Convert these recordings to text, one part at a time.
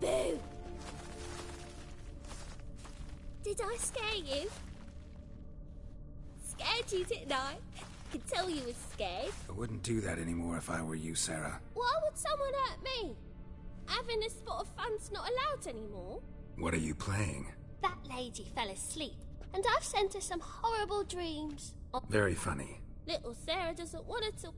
Boo! Did I scare you? Scared you, didn't I? Could tell you was scared. I wouldn't do that anymore if I were you, Sarah. Why would someone hurt me? Having a spot of fun's not allowed anymore. What are you playing? That lady fell asleep, and I've sent her some horrible dreams. Very funny. Little Sarah doesn't want her to...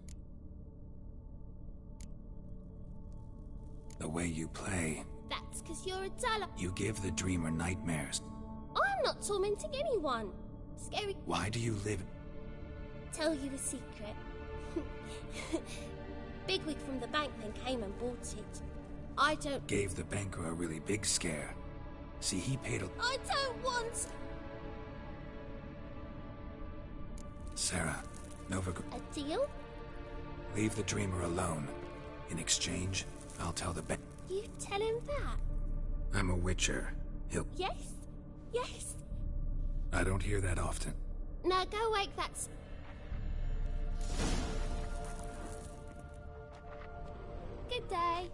The way you play. That's because you're a duller. You give the dreamer nightmares. I'm not tormenting anyone. Scary... Why do you live... Tell you a secret. Bigwig from the bank then came and bought it. I don't... Gave the banker a really big scare. See, he paid a... I don't want... Sarah, Nova... A deal? Leave the dreamer alone. In exchange, I'll tell the bank... You tell him that? I'm a witcher. He'll... Yes? Yes? I don't hear that often. Now go wake that... Good day.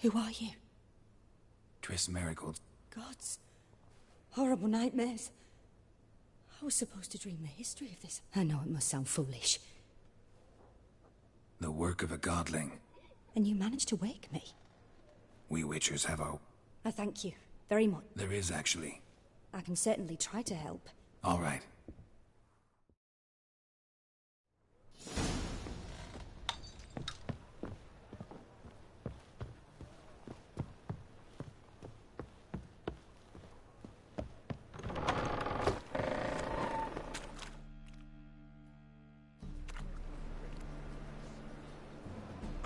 Who are you? Triss Marigold. Gods. Horrible nightmares. I was supposed to dream the history of this. I know it must sound foolish. The work of a godling. And you managed to wake me. We witchers have our... I thank you very much. There is, actually. I can certainly try to help. All right.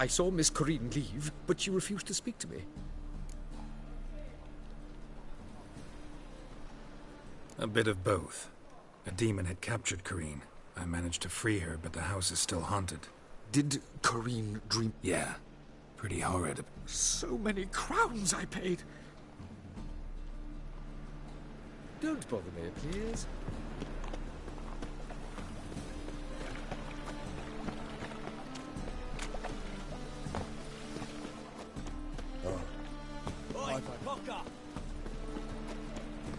I saw Miss Corinne leave, but she refused to speak to me. A bit of both. A demon had captured Corinne. I managed to free her, but the house is still haunted. Did Corinne dream? Yeah. Pretty horrid. So many crowns I paid. Don't bother me, please.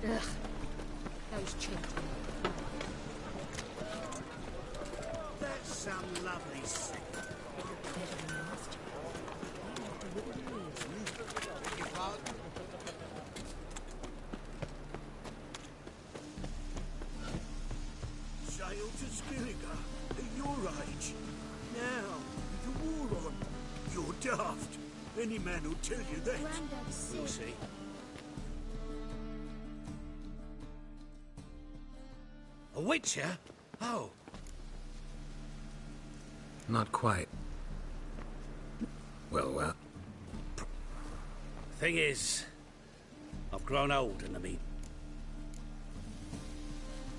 Ugh. Those children. That's some lovely sight. Sail to Skillinger at your age. Now, with the war on, you're daft. Any man will tell you that. You'll see. A witcher? Oh. Not quite. Well. Thing is, I've grown old in the mean.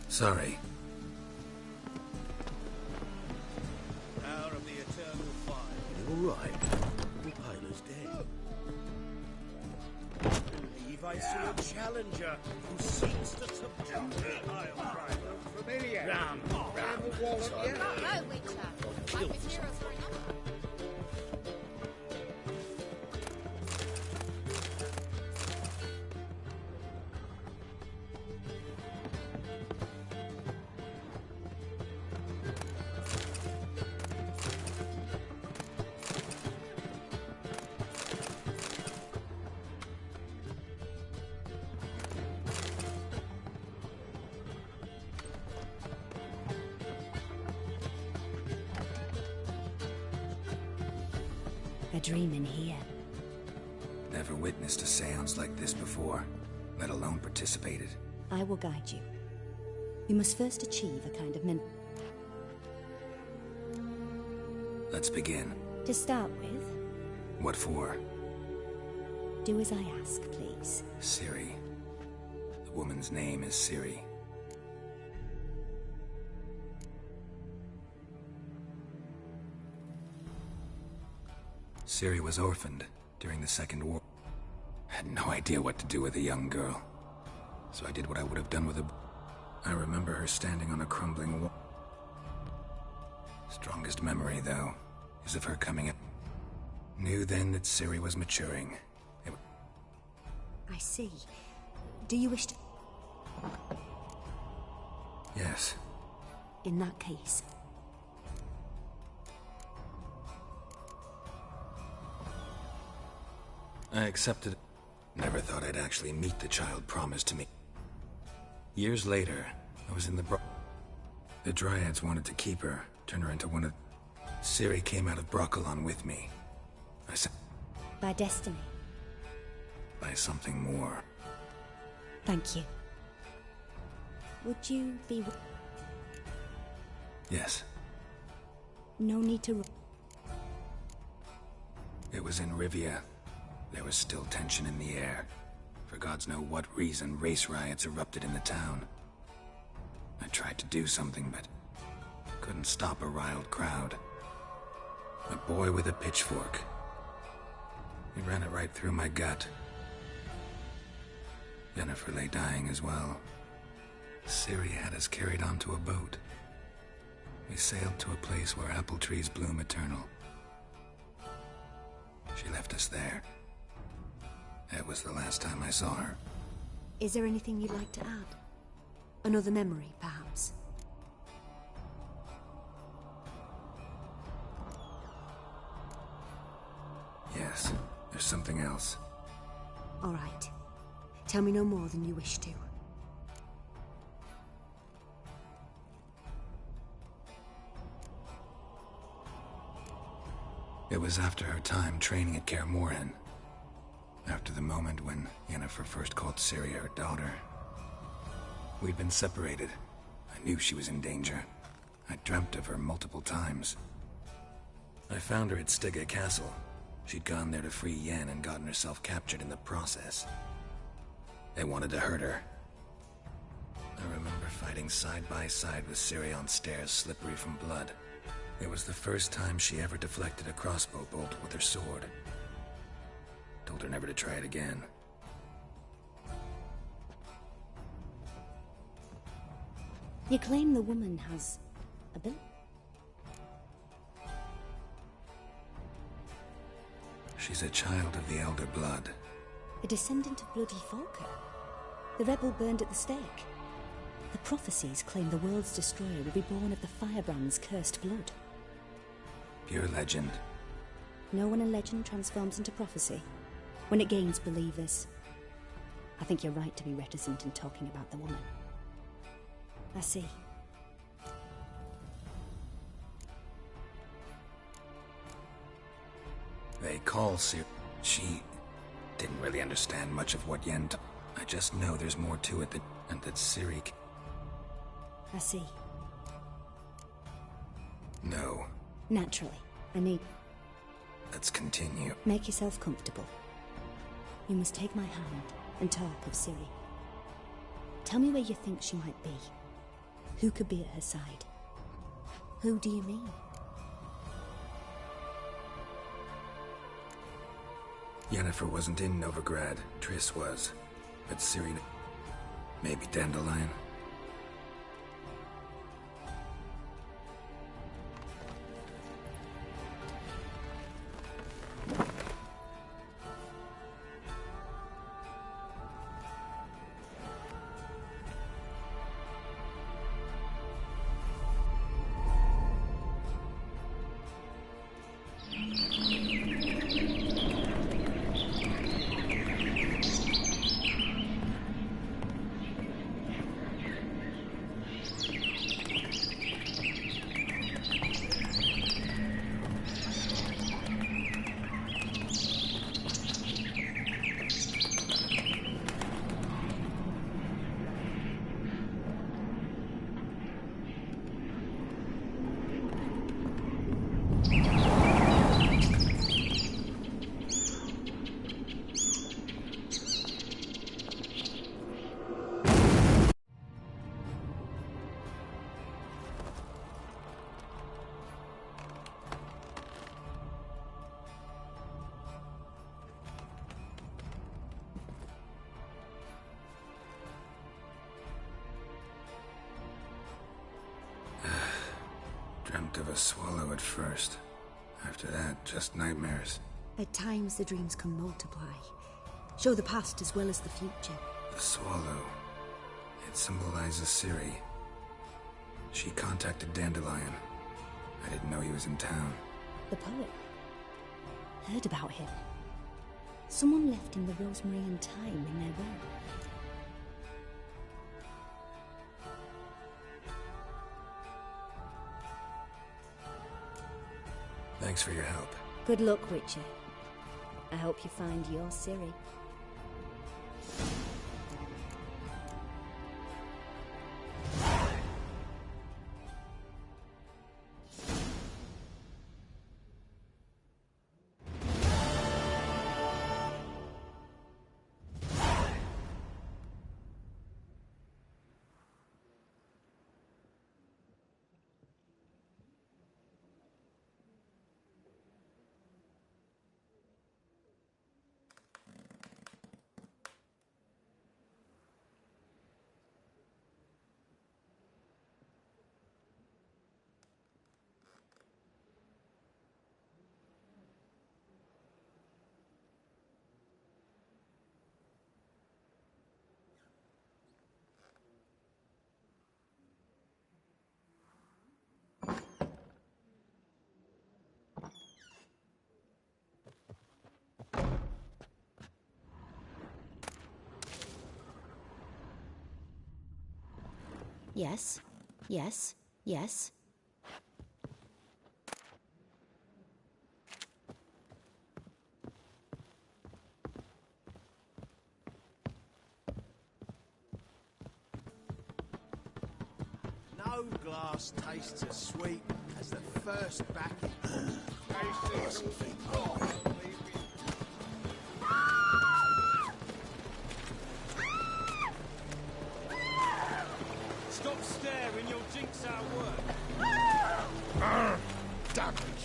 Sorry. Power of the eternal fire. You all right? The piler's dead. Believe I see a challenger who seeks to subdue the Isle Driver. Familiar. Ram. No, Witcher. I'm with heroes for another. A dream in here. Never witnessed a seance like this before, let alone participated. I will guide you. You must first achieve a kind of Let's begin. To start with, What for? do as I ask, please. Ciri. The woman's name is Ciri. Ciri was orphaned during the Second War. I had no idea what to do with a young girl, so I did what I would have done with a... I remember her standing on a crumbling wall. Strongest memory, though, is of her coming up. Knew then that Ciri was maturing. I see. Do you wish to... Yes. In that case... I accepted. Never thought I'd actually meet the child promised to me. Years later, I was in the The Dryads wanted to keep her, turn her into one of... Ciri came out of Broccolon with me. I said... By destiny. By something more. Thank you. Would you be... Yes. No need to... It was in Rivia. There was still tension in the air. For gods know what reason, race riots erupted in the town. I tried to do something, but couldn't stop a riled crowd. A boy with a pitchfork. He ran it right through my gut. Yennefer lay dying as well. Ciri had us carried onto a boat. We sailed to a place where apple trees bloom eternal. She left us there. That was the last time I saw her. Is there anything you'd like to add? Another memory, perhaps? Yes, there's something else. All right. Tell me no more than you wish to. It was after her time training at Kaer Morhen. After the moment when Yennefer first called Ciri her daughter. We'd been separated. I knew she was in danger. I dreamt of her multiple times. I found her at Stygga Castle. She'd gone there to free Yen and gotten herself captured in the process. They wanted to hurt her. I remember fighting side by side with Ciri on stairs slippery from blood. It was the first time she ever deflected a crossbow bolt with her sword. Told her never to try it again. You claim the woman has a bill? She's a child of the Elder Blood. A descendant of Bloody Falker. The rebel burned at the stake. The prophecies claim the world's destroyer will be born of the Firebrand's cursed blood. Pure legend. Know when a legend transforms into prophecy? When it gains believers. I think you're right to be reticent in talking about the woman. I see. They call Ciri. She didn't really understand much of what Yen... I just know there's more to it and that Ciri... I see. No. Naturally. I need... Let's continue. Make yourself comfortable. You must take my hand and talk of Ciri. Tell me where you think she might be. Who could be at her side? Who do you mean? Yennefer wasn't in Novigrad. Triss was. But Ciri... Maybe Dandelion? Dreamt of a swallow at first. After that, just nightmares. At times, the dreams can multiply. Show the past as well as the future. The swallow. It symbolizes Ciri. She contacted Dandelion. I didn't know he was in town. The poet. Heard about him. Someone left him the rosemary and thyme in their will. Thanks for your help. Good luck, Witcher. I hope you find your Ciri. Yes, yes, yes. No glass tastes as sweet as the first backing. Stop staring, you'll jinx our work. Damage.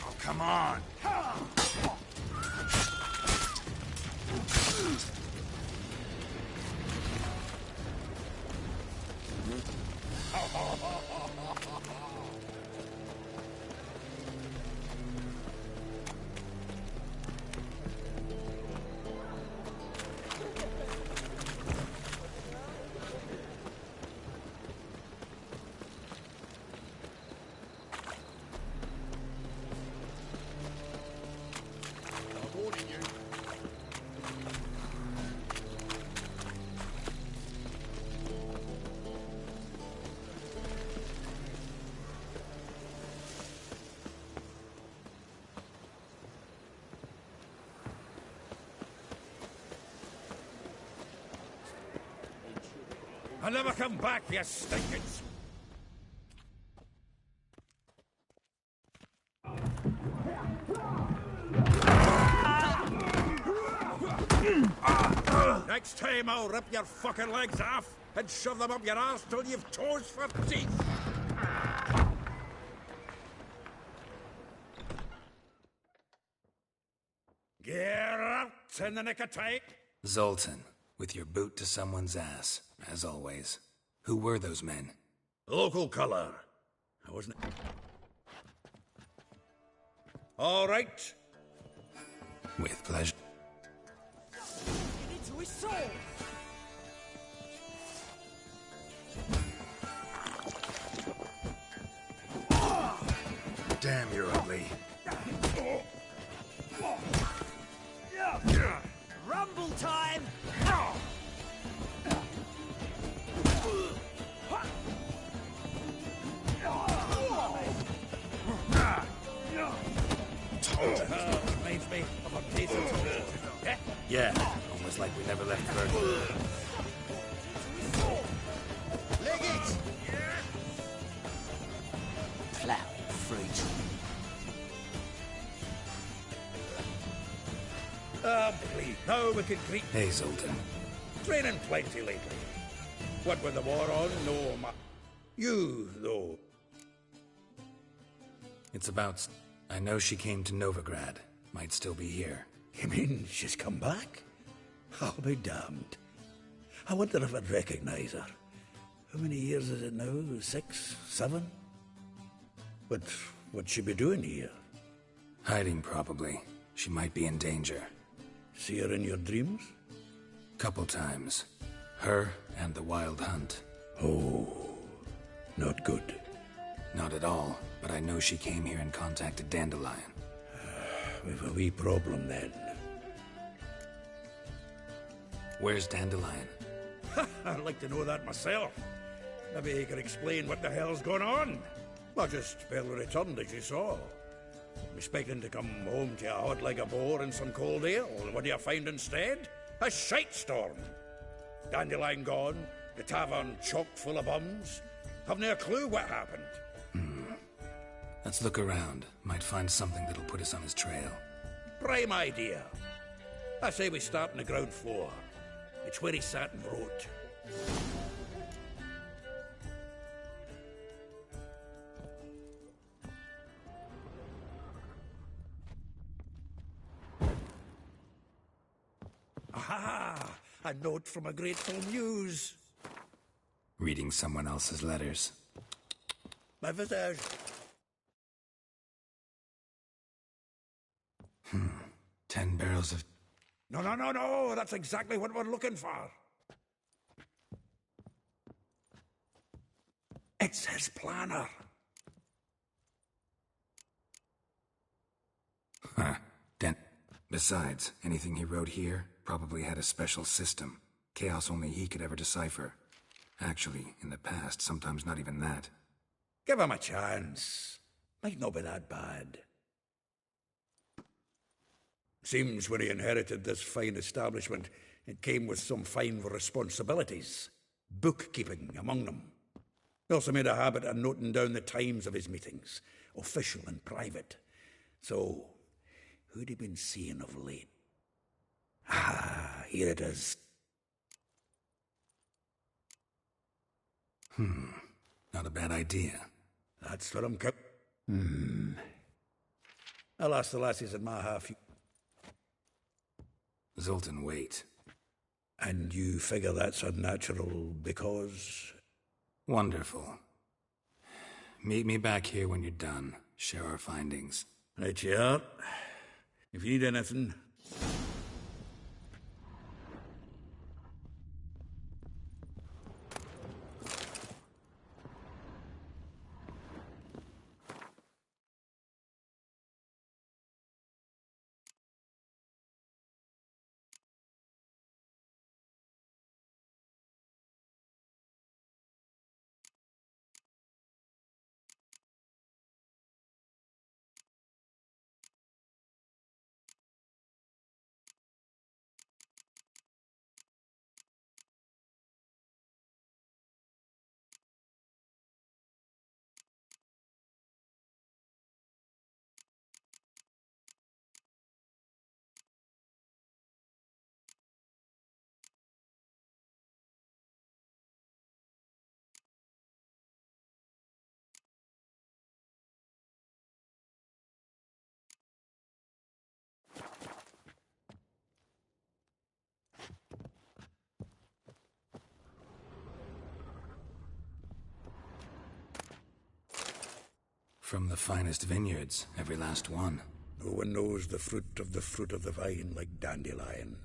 Oh, come on. I'll never come back, you stinkins! Next time I'll rip your fucking legs off and shove them up your arse till you've toes for teeth! Get out in the nick of time! Zoltan, with your boot to someone's ass, as always. Who were those men? Local colour. I wasn't... All right. With pleasure. Into his soul. Damn, you're ugly. Rumble time! Reminds me of a piece of... Yeah, almost like we never left Berkeley. Leg it! Plow fruit. Ah, please. Now we can greet... Hey, Zoltan. Training plenty lately. What with the war on, no ma... You, though. It's about... I know she came to Novigrad. Might still be here. You mean she's come back? I'll be damned. I wonder if I'd recognize her. How many years is it now? 6, 7? But what'd she be doing here? Hiding, probably. She might be in danger. See her in your dreams? Couple times. Her and the Wild Hunt. Oh, not good. Not at all, but I know she came here and contacted Dandelion. We've a wee problem then. Where's Dandelion? I'd like to know that myself. Maybe he could explain what the hell's going on. I just barely returned, as you saw. I'm expecting to come home to a hot like a boar and some cold ale, and what do you find instead? A shite storm. Dandelion gone, the tavern chock full of bums. Haven't a clue what happened. Let's look around. Might find something that'll put us on his trail. Prime idea. I say we start on the ground floor. It's where he sat and wrote. Aha! A note from a grateful muse. Reading someone else's letters. My visage. 10 barrels of... No. That's exactly what we're looking for. It's his planner. Huh. Besides, anything he wrote here probably had a special system. Chaos only he could ever decipher. Actually, in the past, sometimes not even that. Give him a chance. Might not be that bad. Seems when he inherited this fine establishment, it came with some fine responsibilities. Bookkeeping among them. He also made a habit of noting down the times of his meetings, official and private. So, who'd he been seeing of late? Ah, here it is. Not a bad idea. That's what I'm I'll ask the lassies in my half. Zoltan, wait. And you figure that's unnatural because... Wonderful. Meet me back here when you're done. Share our findings. Right you are. If you need anything... From the finest vineyards, every last one. No one knows the fruit of the vine like Dandelion.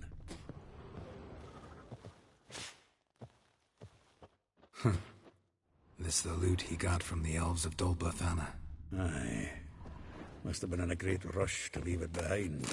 This the loot he got from the elves of Dol Blathanna. Aye. Must have been in a great rush to leave it behind.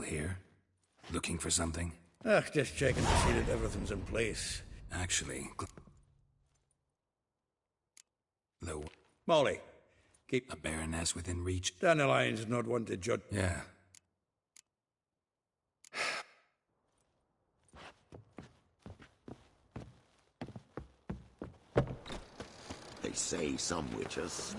here? Looking for something? Just checking to see that everything's in place. Actually, though, Molly, keep a baroness within reach. Dandelion's not one to judge. Yeah. They say some witches.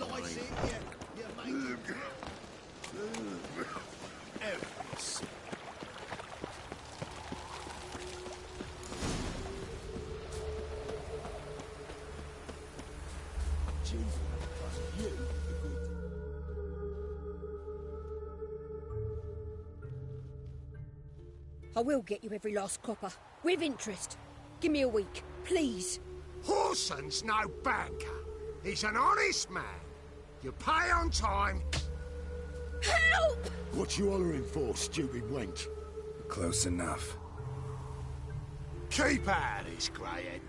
I will get you every last copper, with interest. Give me a week, please. Horson's no banker. He's an honest man. You pay on time. Help! What you hollering for, stupid wench? Close enough. Keep out of this, greyhead.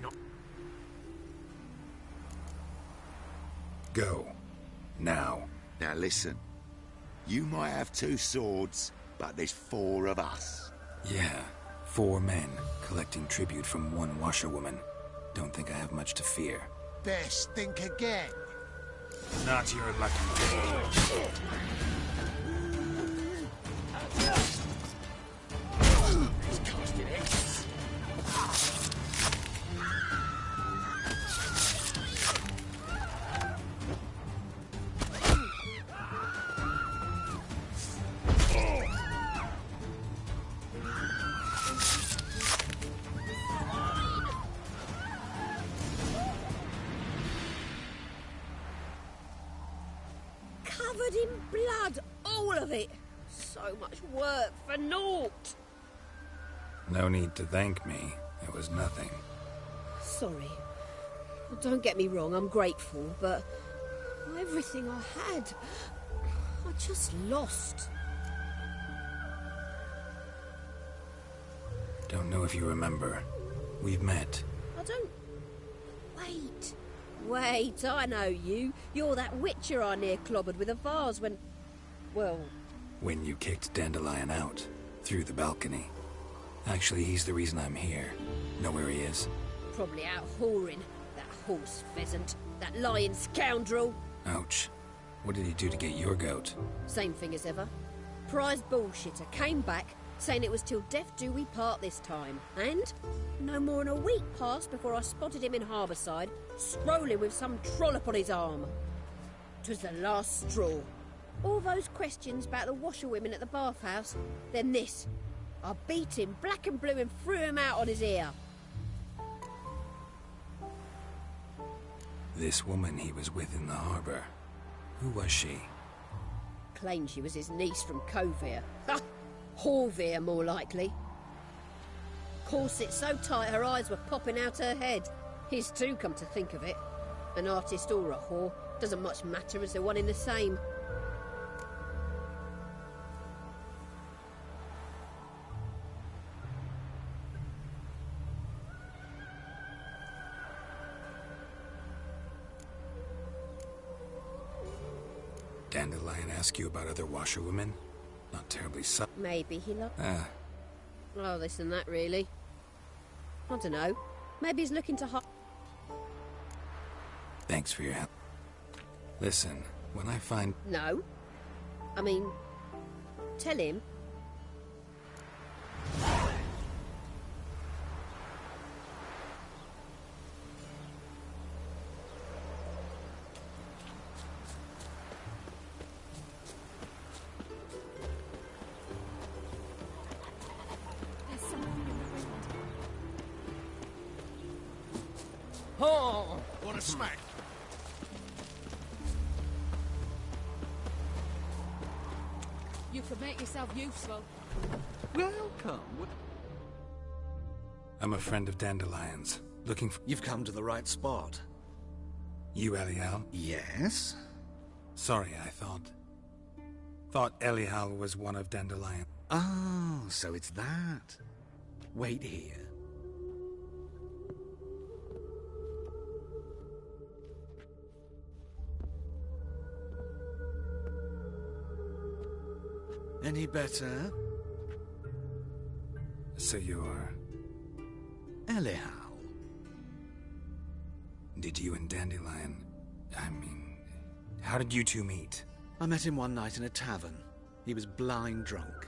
Go. Now. Now listen. You might have 2 swords, but there's 4 of us. Yeah. 4 men, collecting tribute from 1 washerwoman. Don't think I have much to fear. Best think again. Not your lucky day. Covered in blood, all of it. So much work for naught. No need to thank me. It was nothing. Sorry. Don't get me wrong, I'm grateful, but everything I had, I just lost. Don't know if you remember. We've met. I don't... Wait, I know you. You're that witcher I near clobbered with a vase when... Well... When you kicked Dandelion out. Through the balcony. Actually, he's the reason I'm here. Know where he is? Probably out whoring. That horse pheasant. That lying scoundrel. Ouch. What did he do to get your goat? Same thing as ever. Prize bullshitter came back, saying it was till death do we part this time. And no more than a week passed before I spotted him in Harbourside, strolling with some trollop on his arm. 'Twas the last straw. All those questions about the washerwomen at the bathhouse, then this. I beat him black and blue and threw him out on his ear. This woman he was with in the harbour. Who was she? Claimed she was his niece from Covere. Ha! Horvere, more likely. Corset so tight her eyes were popping out her head. His too, come to think of it. An artist or a whore, doesn't much matter as they're one in the same. Dandelion ask you about other washerwomen? Not terribly Maybe he loved... Ah. Oh, this and that, really. I don't know. Maybe he's looking to... Thanks for your help. Listen, when I find... No. I mean... Tell him... Oh, what a smack. You could make yourself useful. Welcome. I'm a friend of Dandelion's. Looking for... You've come to the right spot. You, Elial? Yes? Sorry, I thought Elial was one of Dandelion. Oh, so it's that. Wait here. Any better? So you're... Elihow. Did you and Dandelion... I mean... How did you two meet? I met him one night in a tavern. He was blind drunk.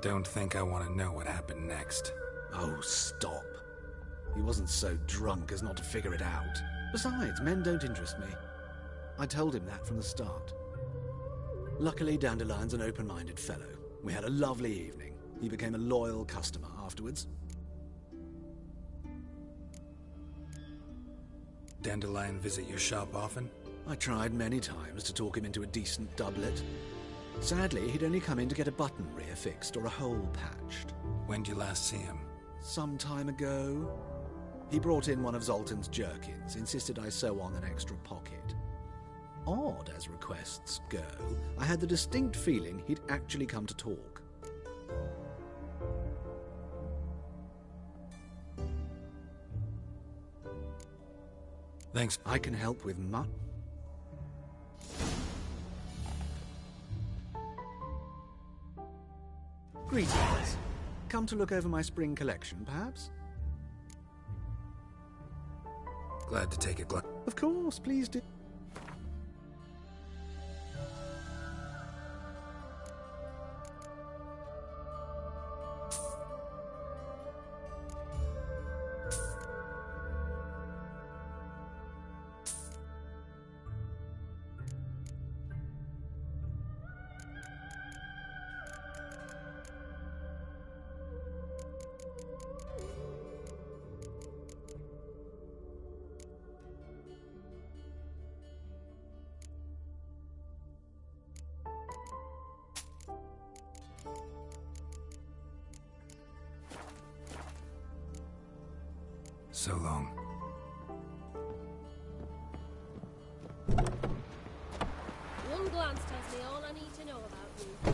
Don't think I want to know what happened next. Oh, stop. He wasn't so drunk as not to figure it out. Besides, men don't interest me. I told him that from the start. Luckily, Dandelion's an open-minded fellow. We had a lovely evening. He became a loyal customer afterwards. Dandelion visit your shop often? I tried many times to talk him into a decent doublet. Sadly, he'd only come in to get a button rear fixed or a hole patched. When did you last see him? Some time ago. He brought in one of Zoltan's jerkins, insisted I sew on an extra pocket. Odd as requests go, I had the distinct feeling he'd actually come to talk. Thanks. I can help with much. Greetings. Come to look over my spring collection, perhaps? Glad to take a glass. Of course, please do. So long. One glance tells me all I need to know about you.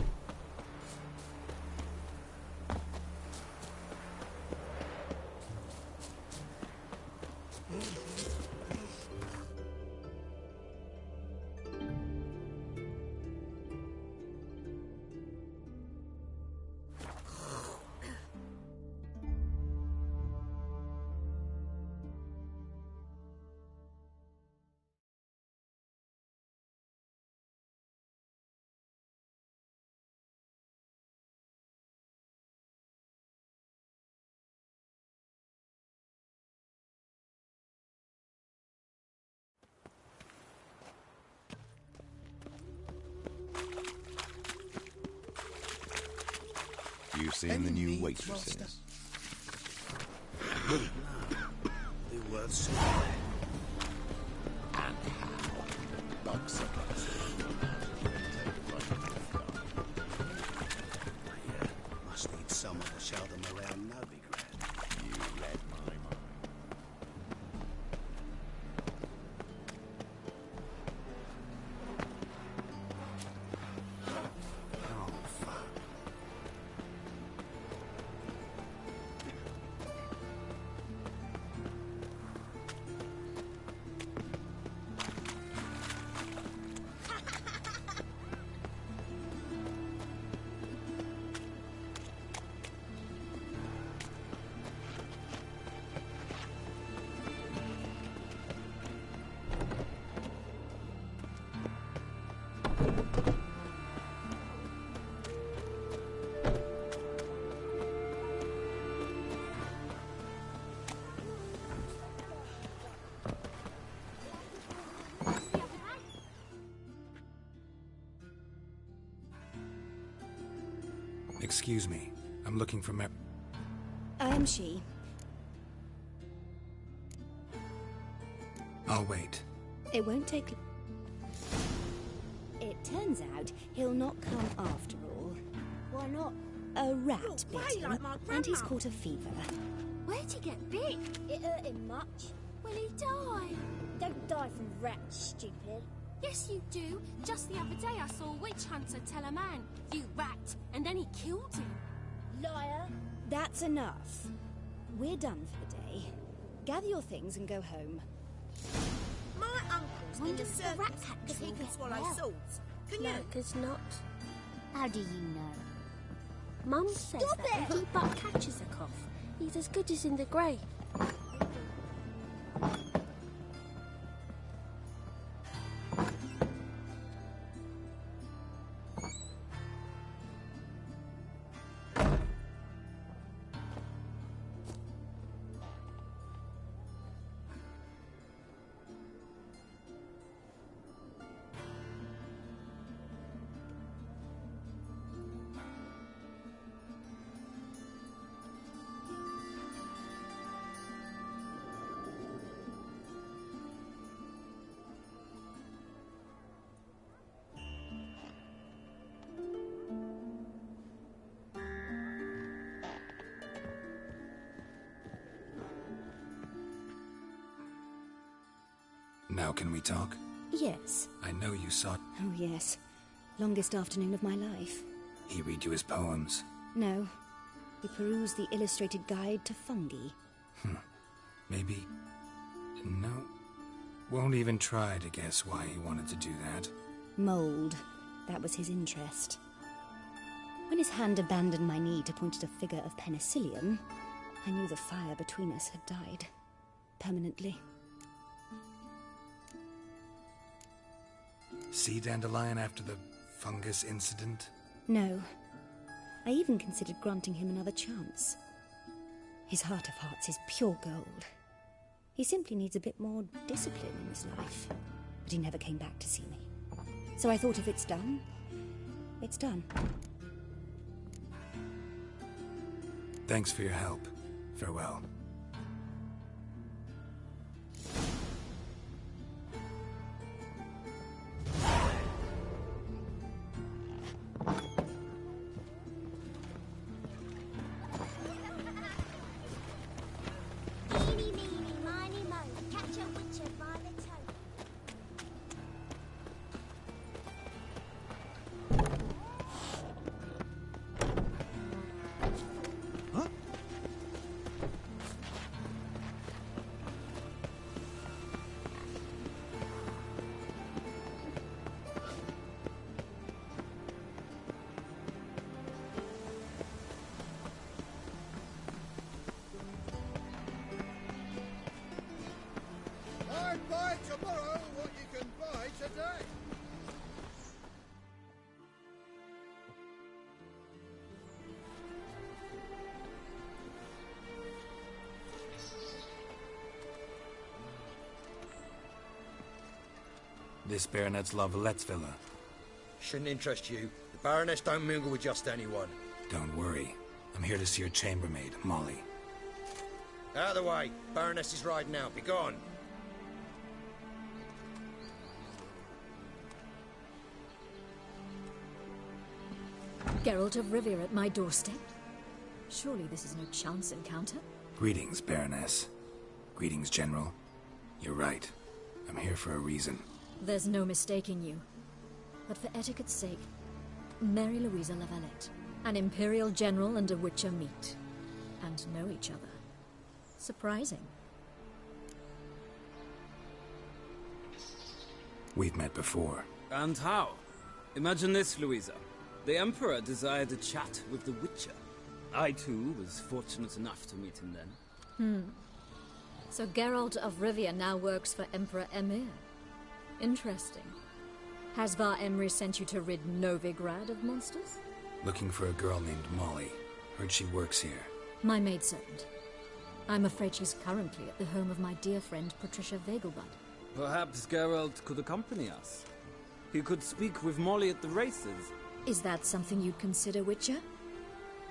You seen the new waitresses? They're worth seeing. And how? Bugs are Must need someone to show them around Novigrad. You read my mind. Excuse me. I'm looking for I am she. I'll wait. It won't take... It turns out he'll not come after all. Why not? A rat Look, bit way him, like my and he's grandma. caught a fever. Where'd he get bit? It hurt him much. Will he die? Don't die from rats, stupid. Yes, you do. Just the other day I saw a witch hunter tell a man, "You rat," and then he killed him. Liar. That's enough. We're done for the day. Gather your things and go home. My uncle's in Wonder the if the rat circus catcher because he will can get swallow well. swords. Can you? Like as not. How do you know? Mum says Stop that it! when he but catches a cough, he's as good as in the grave. Now can we talk? Yes. I know you saw... Oh, yes. Longest afternoon of my life. He read you his poems. No. He perused the illustrated guide to fungi. Maybe... No. Won't even try to guess why he wanted to do that. Mold. That was his interest. When his hand abandoned my knee to point at a figure of penicillium, I knew the fire between us had died. Permanently. See Dandelion after the fungus incident? No. I even considered granting him another chance. His heart of hearts is pure gold. He simply needs a bit more discipline in his life. But he never came back to see me. So I thought if it's done, it's done. Thanks for your help. Farewell. Eeny, meeny, miny, moe. Catch a witcher by the toe. I'd buy tomorrow what you can buy today. This Baronet's Lavalettes villa. Shouldn't interest you. The Baroness don't mingle with just anyone. Don't worry. I'm here to see your chambermaid, Molly. Out of the way. Baroness is riding out. Be gone. Geralt of Rivia at my doorstep? Surely this is no chance encounter? Greetings, Baroness. Greetings, General. You're right. I'm here for a reason. There's no mistaking you. But for etiquette's sake, Mary Louisa Lavalette, an Imperial General and a Witcher meet, and know each other. Surprising. We've met before. And how? Imagine this, Louisa. The Emperor desired a chat with the Witcher. I, too, was fortunate enough to meet him then. So Geralt of Rivia now works for Emperor Emir. Interesting. Has Var Emry sent you to rid Novigrad of monsters? Looking for a girl named Molly. Heard she works here. My maidservant. I'm afraid she's currently at the home of my dear friend Patricia Vegelbud. Perhaps Geralt could accompany us. He could speak with Molly at the races. Is that something you'd consider, Witcher?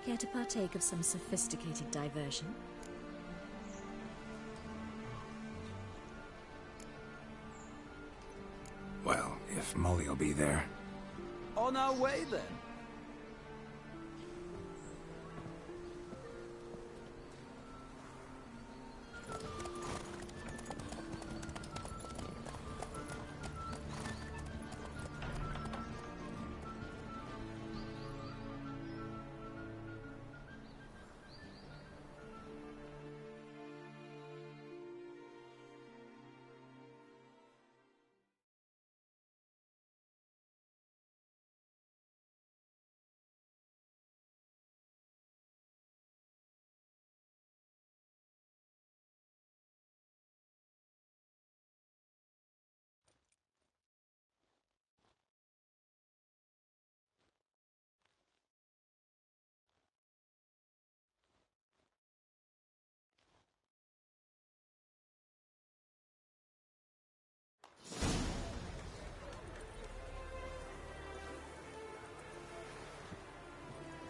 Care to partake of some sophisticated diversion? Well, if Molly'll be there. On our way, then.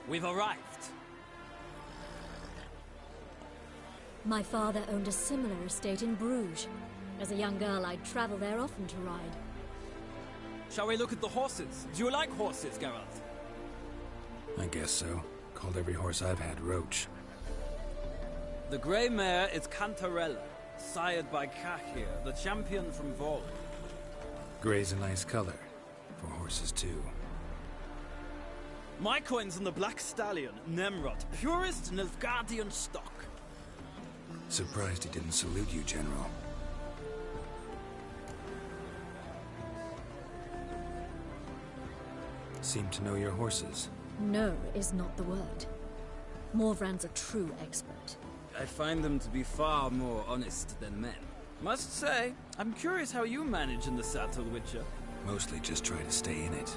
We've arrived. My father owned a similar estate in Bruges. As a young girl, I'd travel there often to ride. Shall we look at the horses? Do you like horses, Geralt? I guess so. Called every horse I've had Roach. The grey mare is Cantarella, sired by Kahir, the champion from Vol. Grey's a nice color. For horses, too. My coin's on the Black Stallion, Nemrod, purest Nilfgaardian stock. Surprised he didn't salute you, General. Seem to know your horses. No is not the word. Morvran's a true expert. I find them to be far more honest than men. Must say, I'm curious how you manage in the saddle, Witcher. Mostly just try to stay in it.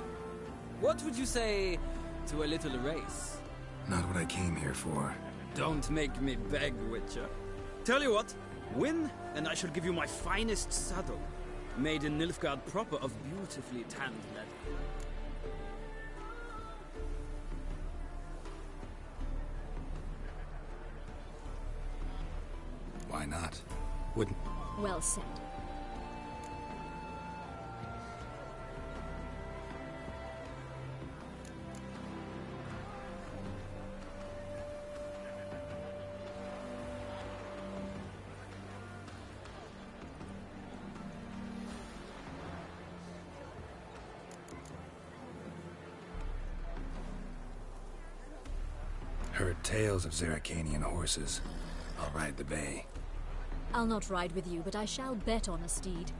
What would you say to a little race? Not what I came here for. Don't make me beg, Witcher. Tell you what, win, and I shall give you my finest saddle. Made in Nilfgaard proper of beautifully tanned leather. Why not? Wouldn't... Well said. Heard tales of Zeracanian horses. I'll ride the bay. I'll not ride with you, but I shall bet on a steed.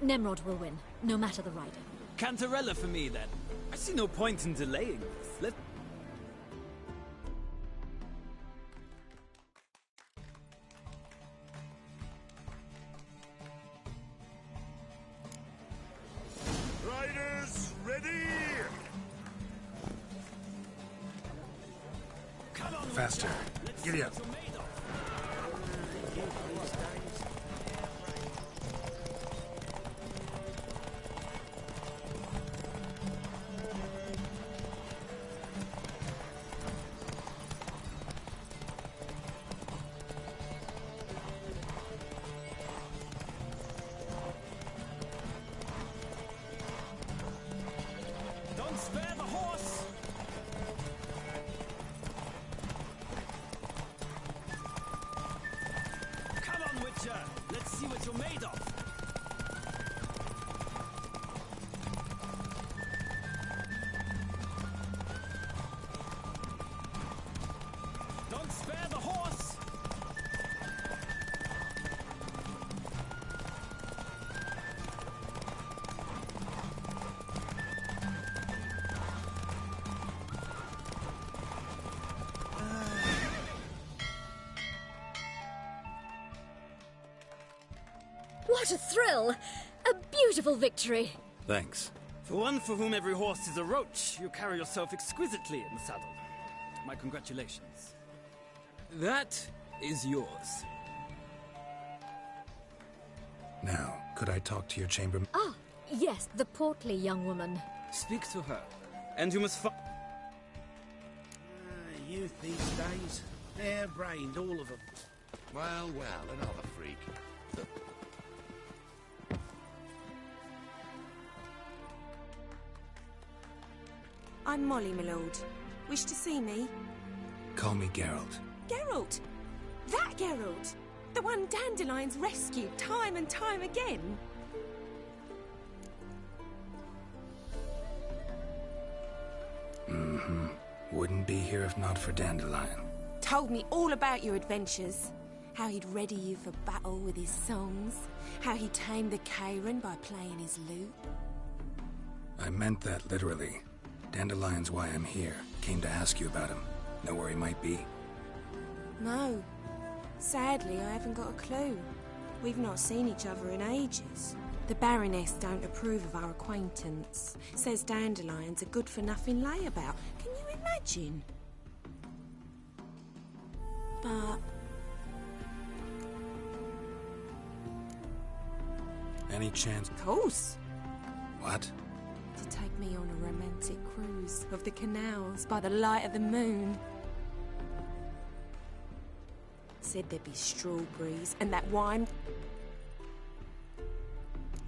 Nemrod will win, no matter the rider. Cantarella for me, then. I see no point in delaying this. Let... Riders, ready! Come on, Faster. Giddy up. Don't spare the horse! Come on, Witcher! Let's see what you're made of! Don't spare the horse! What a thrill! A beautiful victory! Thanks. For one for whom every horse is a roach, you carry yourself exquisitely in the saddle. My congratulations. That is yours. Now, could I talk to your chamber... Ah, yes, the portly young woman. Speak to her, and you must Youth these days, hair-brained, all of them. Well, well, another freak. I'm Molly, my lord. Wish to see me? Call me Geralt. Geralt! That Geralt! The one Dandelion's rescued time and time again! Mm-hmm. Wouldn't be here if not for Dandelion. Told me all about your adventures. How he'd ready you for battle with his songs. How he tamed the Kairan by playing his lute. I meant that literally. Dandelion's why I'm here. Came to ask you about him. Know where he might be? No. Sadly, I haven't got a clue. We've not seen each other in ages. The Baroness don't approve of our acquaintance. Says Dandelion's a good-for-nothing layabout. Can you imagine? But... Any chance... Of course. What? to take me on a romantic cruise of the canals by the light of the moon. Said there'd be strawberries and that wine.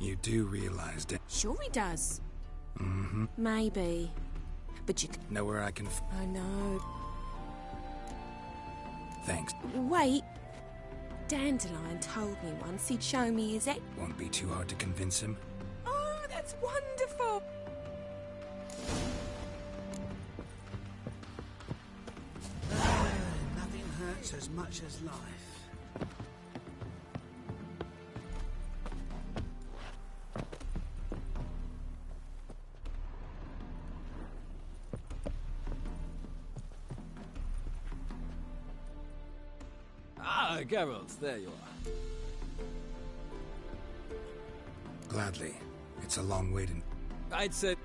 You do realize that? Sure he does. Mm-hmm. Maybe. But you know where I can I know. Thanks. Wait. Dandelion told me once he'd show me his ex. Won't be too hard to convince him. Oh, that's wonderful. Nothing hurts as much as life. Ah, Geralt, there you are. Gladly. It's a long way to... I'd say...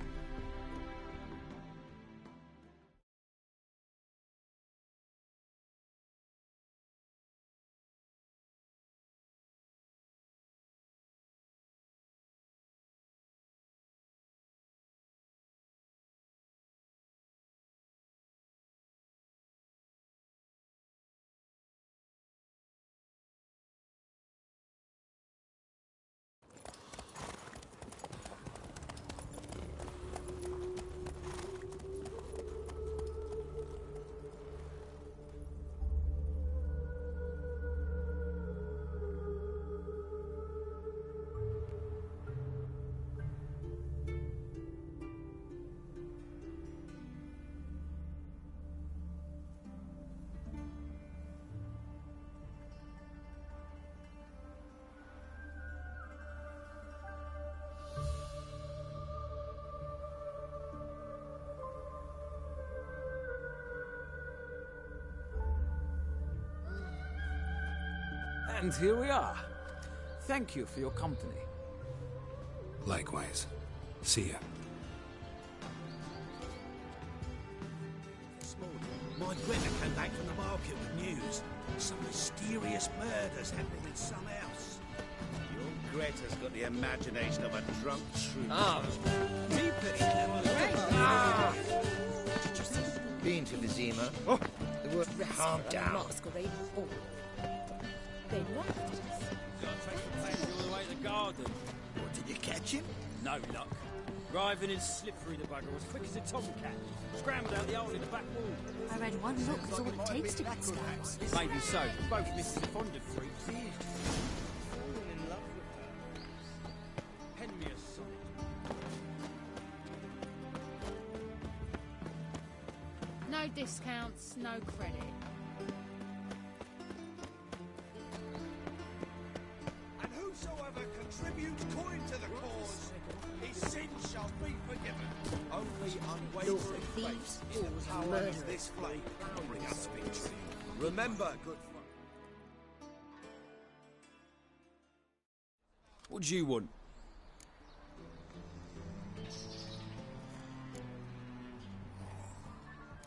And here we are. Thank you for your company. Likewise. See ya. This morning, my Greta came back from the market with news. Some mysterious murders happening in some house. Your Greta's got the imagination of a drunk shrew. Ah, Me pretty clever. Been to Vizima? Oh, calm down. Masquerade ball. They laughed at us. Got to take the taxi all the way to the garden. What, did you catch him? No luck. Driving in slippery, the bugger was quick as a tomcat. Scrambled out the hole in the back wall. I read one look is all it takes to get scouts. Maybe so. Both misses are fond of freaks. Fallen in love with her. Pen me a sonnet. No discounts, no credit. And whosoever contributes coin to the cause, his sin shall be forgiven. Only unwavering faith in the power of this flame will bring us victory. Remember, good friend. What do you want?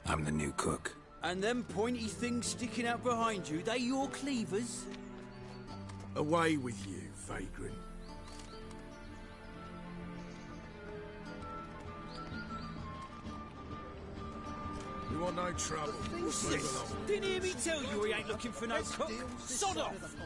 I'm the new cook. And them pointy things sticking out behind you, they your cleavers? Away with you, vagrant. You want no trouble. What's this? Didn't hear me tell you he ain't looking for no cook? Sod off!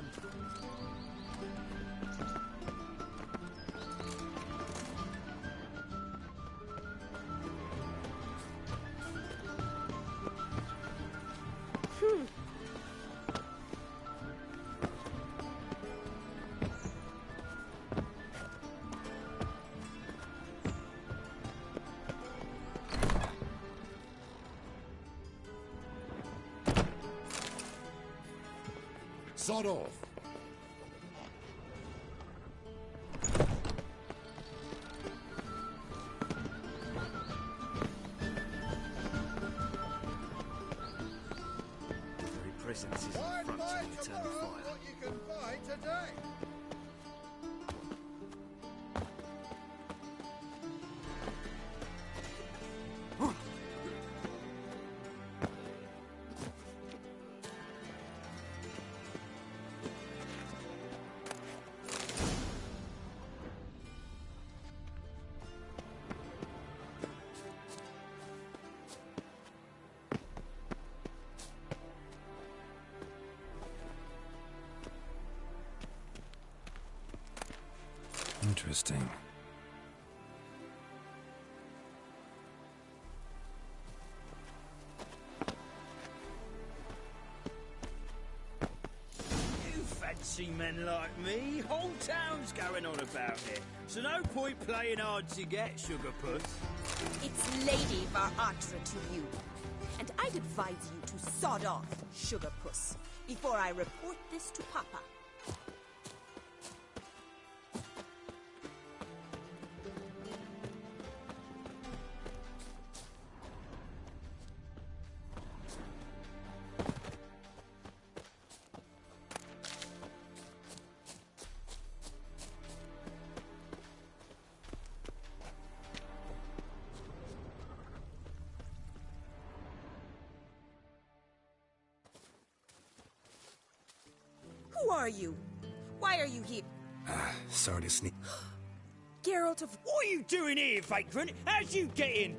Sod off. Very presence is in front of the eternal fire. What you can find today. Interesting. You fancy men like me? Whole town's going on about it. So no point playing hard to get, Sugar Puss. It's Lady Varatra to you. And I'd advise you to sod off, Sugar Puss, before I report this to Papa. Who are you? Why are you here? Sorry to sneak. Geralt of... What are you doing here, vagrant? How'd you get in?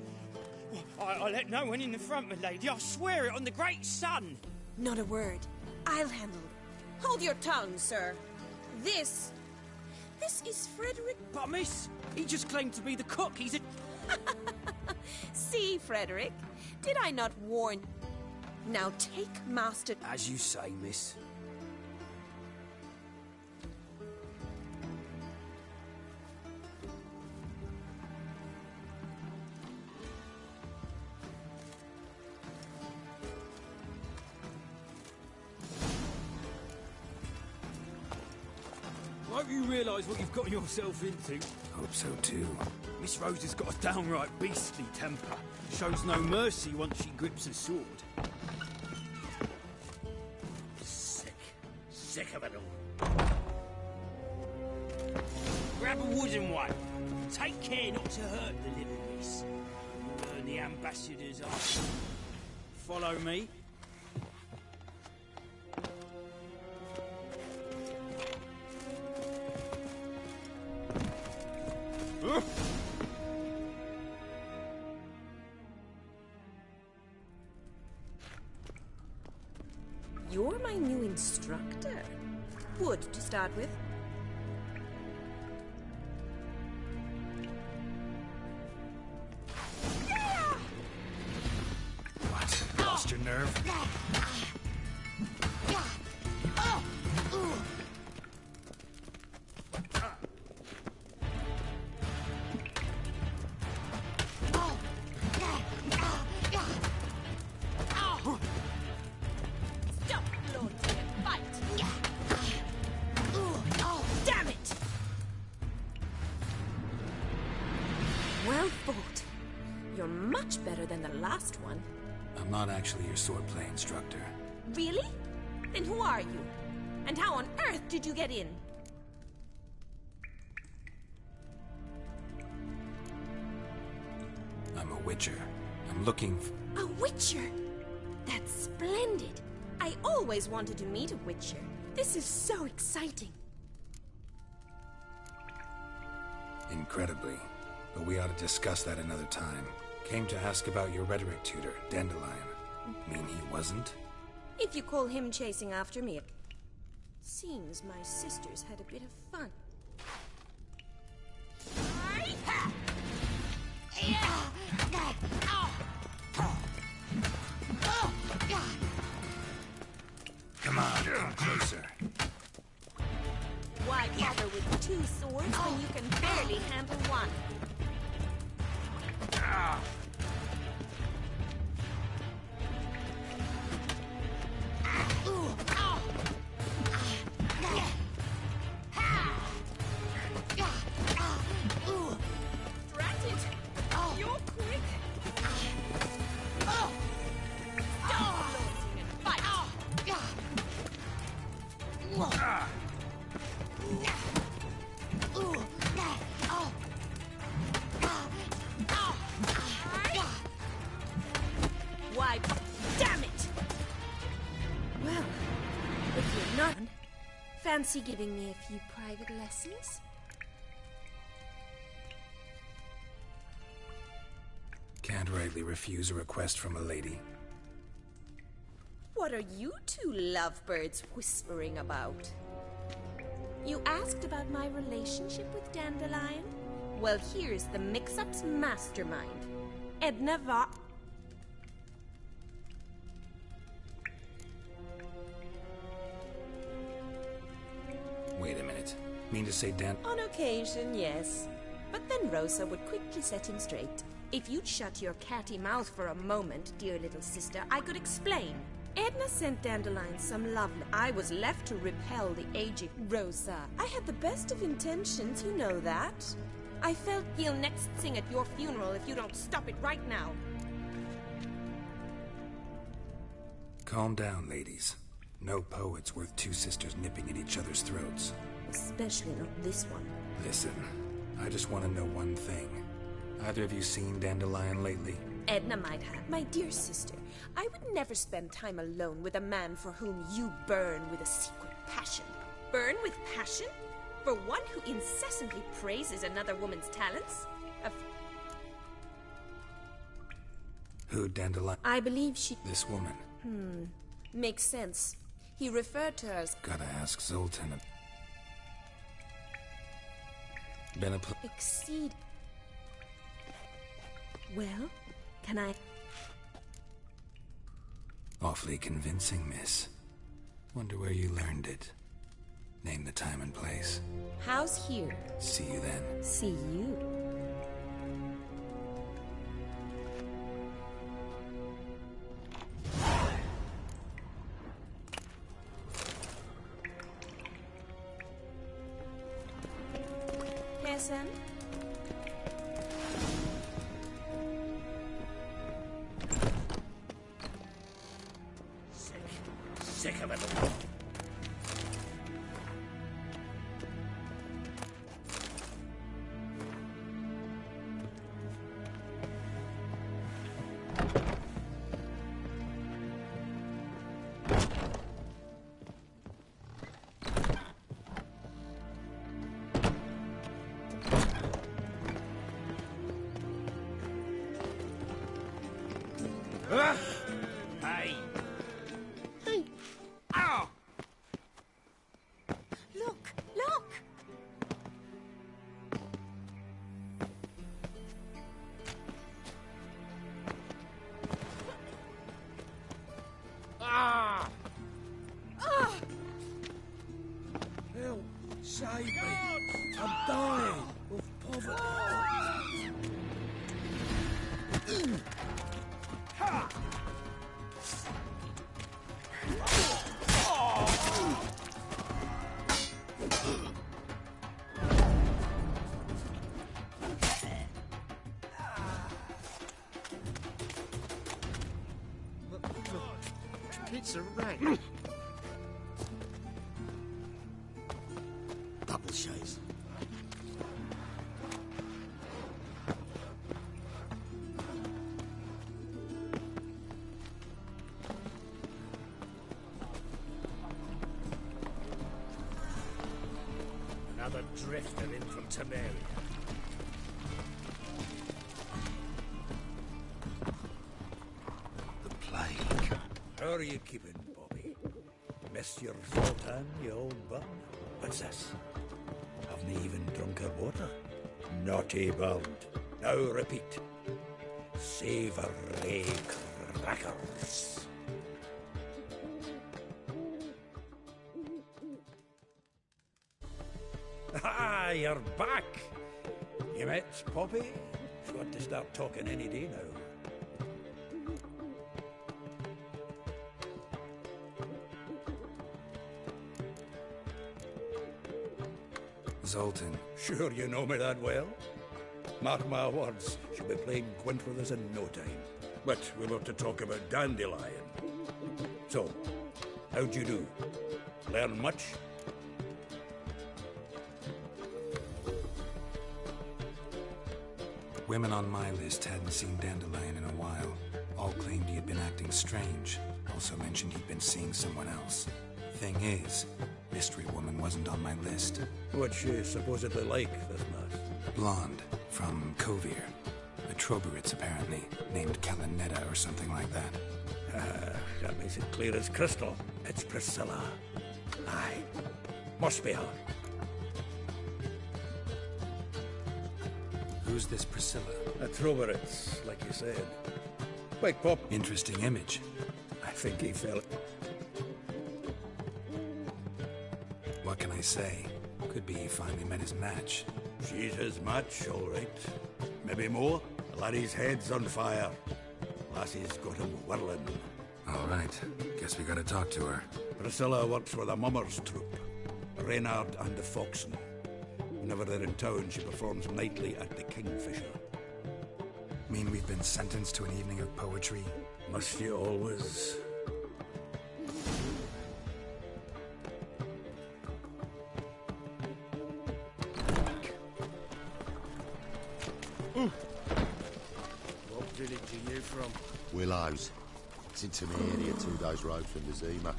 I let no one in the front, my lady. I swear it on the great sun. Not a word. I'll handle it. Hold your tongue, sir. This is Frederick... But, miss, he just claimed to be the cook. He's a... See, Frederick, did I not warn... Now take Master... As you say, miss. Hope you realise what you've got yourself into. Hope so too. Miss Rose has got a downright beastly temper. Shows no mercy once she grips a sword. Sick of it all. Grab a wooden one. Take care not to hurt the little miss. Burn the ambassador's eye. Follow me. You're my new instructor. Wood to start with. What? Lost your nerve? Well fought. You're much better than the last one. I'm not actually your swordplay instructor. Really? Then who are you? And how on earth did you get in? I'm a witcher. I'm looking A witcher? That's splendid. I always wanted to meet a witcher. This is so exciting. Incredibly. But we ought to discuss that another time. Came to ask about your rhetoric tutor, Dandelion. Mean he wasn't? If you call him chasing after me, it seems my sisters had a bit of fun. Come on, come closer. Why bother with two swords when you can barely handle one? Drat it! You're quick! Stop floating and fight! Why, damn it! Well, if you're not, fancy giving me a few private lessons? Can't rightly refuse a request from a lady. What are you two lovebirds whispering about? You asked about my relationship with Dandelion? Well, here's the mix-up's mastermind. Edna Va... Wait a minute. Mean to say Dan... On occasion, yes. But then Rosa would quickly set him straight. If you'd shut your catty mouth for a moment, dear little sister, I could explain. Edna sent Dandelion some love. I was left to repel the aging Rosa. I had the best of intentions, you know that. I felt he'll next sing at your funeral if you don't stop it right now. Calm down, ladies. No poet's worth two sisters nipping at each other's throats. Especially not this one. Listen, I just want to know one thing. Either of you seen Dandelion lately? Edna might have. My dear sister, I would never spend time alone with a man for whom you burn with a secret passion. Burn with passion? For one who incessantly praises another woman's talents? Who, Dandelion? I believe she... This woman. Makes sense. He referred to her as... Gotta ask Zoltan. Been a Exceed... Well, can I... Awfully convincing, miss. Wonder where you learned it. Name the time and place. How's here? See you then. See you. Pearson? Sick of it all. Hey! Hey! Ow! Look! Look! Ah! Ah! Help! Save me! I'm dying of poverty! Ha! It's a rat. Double chase. Another drifter in from Temeria. The plague. How are you keeping, Bobby? Miss your Zoltan, you old bum? What's this? Haven't you even drunk her water? Naughty bird. Now repeat. Savoury crackers. Ah, you're back. You met Poppy? She's got to start talking any day now. Zoltan. Sure you know me that well. Mark my words, she'll be playing Gwent with us in no time. But we want to talk about Dandelion. So, how'd you do? Learn much? Women on my list hadn't seen Dandelion in a while. All claimed he had been acting strange. Also mentioned he'd been seeing someone else. Thing is, Mystery Woman wasn't on my list. What's she supposedly like, this lass? Blonde, from Kovir. A Troberitz, apparently, named Kalinetta or something like that. That makes it clear as crystal. It's Priscilla. Aye, must be her. Who's this Priscilla? A Troveritz, like you said. Quick, Pop. Interesting image. I think he fell. What can I say? Could be he finally met his match. She's his match, all right. Maybe more. The laddie's head's on fire. Lassie's got him whirling. All right. Guess we gotta talk to her. Priscilla works with a mummers troupe. Reynard and the Foxen. Whenever they're in town, she performs nightly at the Kingfisher. Mean we've been sentenced to an evening of poetry? Must you always? What village are you from? Willows. It's into the area 2 days' road from the Zima.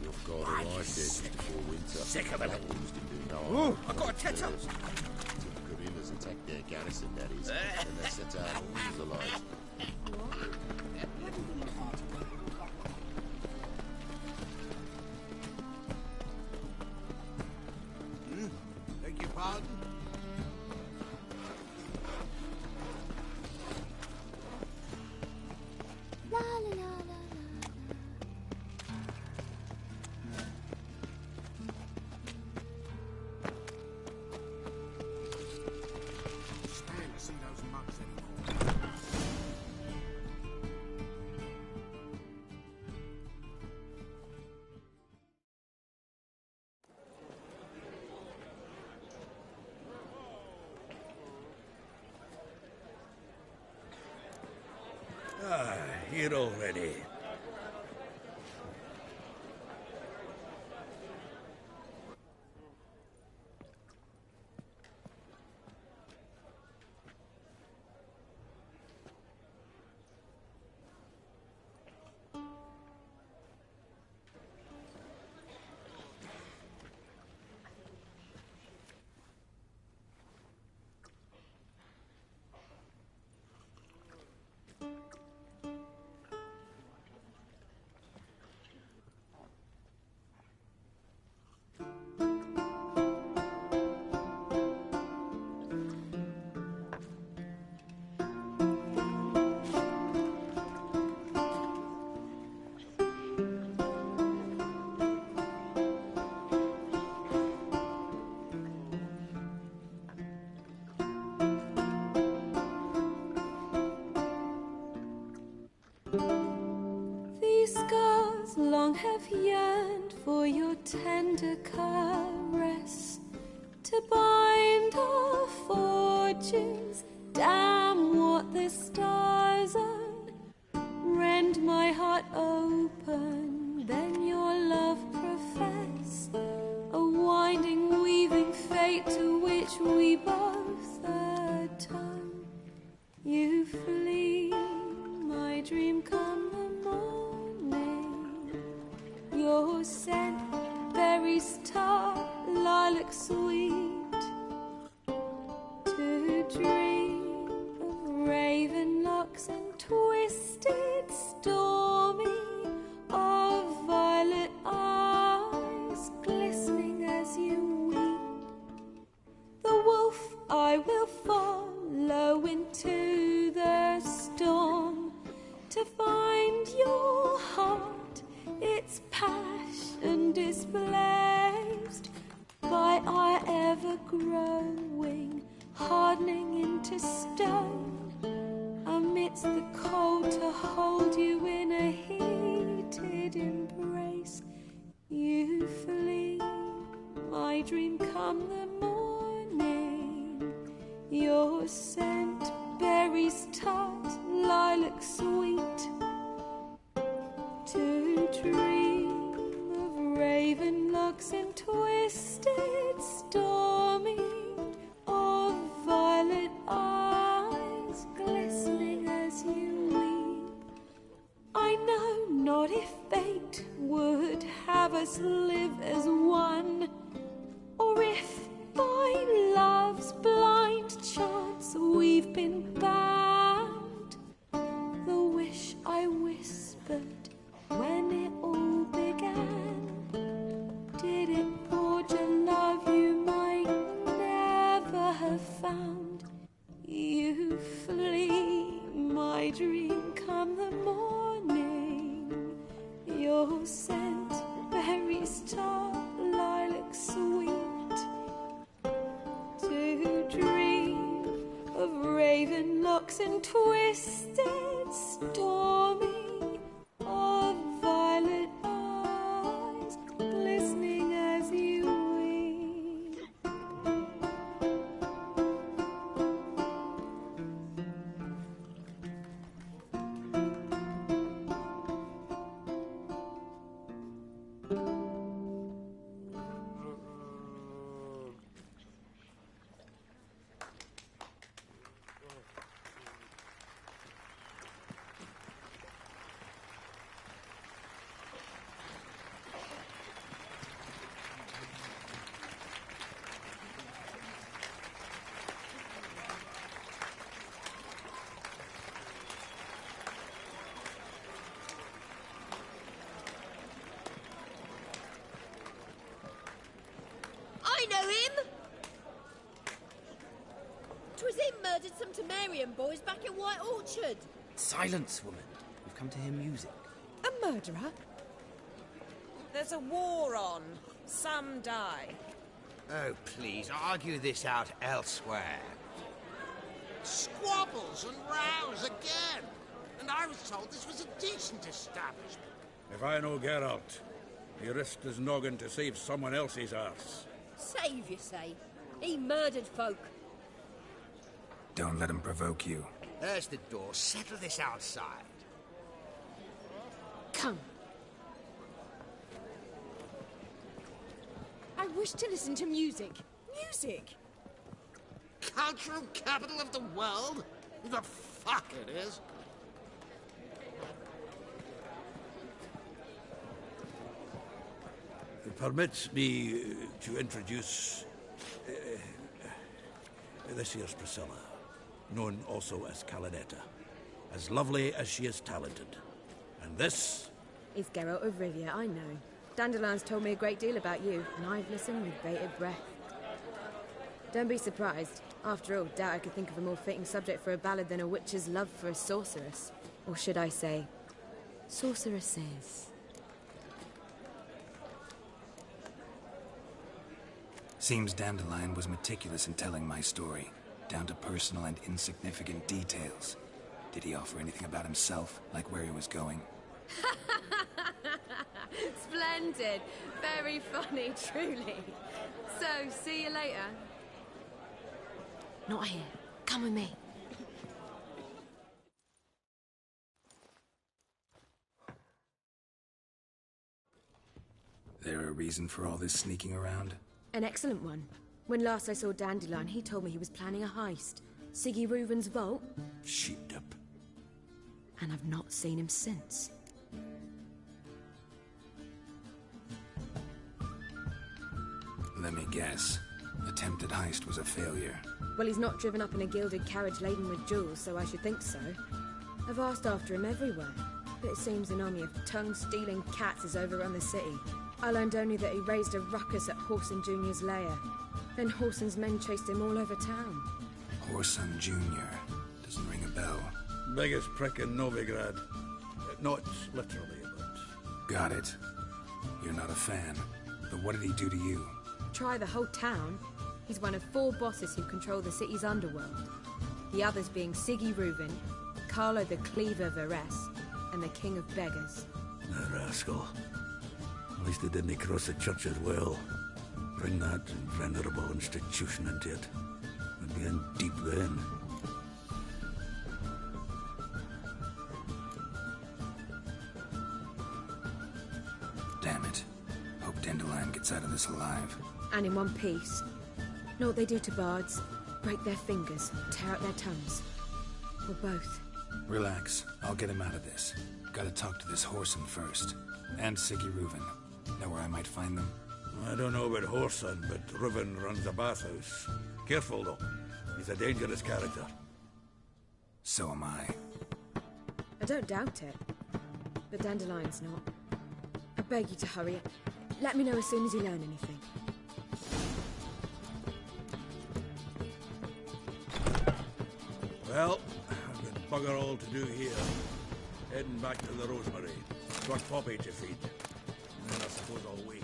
Your God arrived there just before winter. Sick of it. That woman's didn't do no harm. Oh, I got a tether. Till the guerrillas attacked their garrison, that is. Then they set out all the alive. Beg your pardon? La la la la la. Stand to see those mugs anymore. Ah, here already. These scars long have yearned for your tender caress, to bind our fortunes. Damn what the stars own. Rend my heart open, then your love profess, a winding, weaving fate to which we both atone. You flee, my dream come the morning. Your scent, berries tart, lilac sweet. To dream of raven locks and twisted, stormy, of violet eyes glistening as you weep. The wolf I will follow into the storm, to find your heart, its passion displaced by our ever-growing, hardening into stone. Amidst the cold, to hold you in a heated embrace. You flee, my dream come the morning. Your scent, berries tart, lilac sweet. To dream of raven locks and twisted, stormy, of violet eyes glistening as you weep. I know not if fate would have us live as one, or if by love's blind chance we've been bound. The wish I whispered when it all began, did it forge a love you might never have found? locks and twisted, stormy, of violet eyes glistening as you weep. I know him! 'Twas him murdered some Temerian boys back in White Orchard. Silence, woman. We've come to hear music. A murderer? There's a war on. Some die. Oh, please, argue this out elsewhere. Squabbles and rows again! And I was told this was a decent establishment. If I know Geralt, he risked his noggin to save someone else's arse. Save, you say? He murdered folk. Don't let him provoke you. There's the door. Settle this outside. Come. I wish to listen to music. Music? Cultural capital of the world? The fuck it is. Permit me to introduce this here's Priscilla, known also as Calinetta, as lovely as she is talented. And this is Geralt of Rivia, I know. Dandelion's told me a great deal about you, and I've listened with bated breath. Don't be surprised. After all, doubt I could think of a more fitting subject for a ballad than a witch's love for a sorceress. Or should I say, sorceresses. Seems Dandelion was meticulous in telling my story, down to personal and insignificant details. Did he offer anything about himself, like where he was going? Splendid. Very funny, truly. So, see you later. Not here. Come with me. There a reason for all this sneaking around? An excellent one. When last I saw Dandelion, he told me he was planning a heist. Siggy Reuven's vault. sheeped up. And I've not seen him since. Let me guess. Attempted heist was a failure. Well, he's not driven up in a gilded carriage laden with jewels, so I should think so. I've asked after him everywhere, but it seems an army of tongue-stealing cats has overrun the city. I learned only that he raised a ruckus at Horson Jr.'s lair. Then Horson's men chased him all over town. Horson Jr. Doesn't ring a bell. Biggest prick in Novigrad. Not literally, but... Got it. You're not a fan. But what did he do to you? Try the whole town. He's one of 4 bosses who control the city's underworld. The others being Siggy Reuven, Carlo the Cleaver Varese, and the King of Beggars. The rascal. At least they didn't cross the church as well. Bring that venerable institution into it. We'd be in deep then. Damn it. Hope Dandelion gets out of this alive. And in one piece. Know what they do to bards? Break their fingers, tear out their tongues. Or both. Relax. I'll get him out of this. Gotta talk to this Horson first. And Siggy Reuven. Know where I might find them? I don't know about Horson, but Reuven runs a bathhouse. Careful, though. He's a dangerous character. So am I. I don't doubt it. But Dandelion's not. I beg you to hurry. Let me know as soon as you learn anything. Well, I've got bugger all to do here. Heading back to the Rosemary. Got Poppy to feed. And then I suppose I'll wait.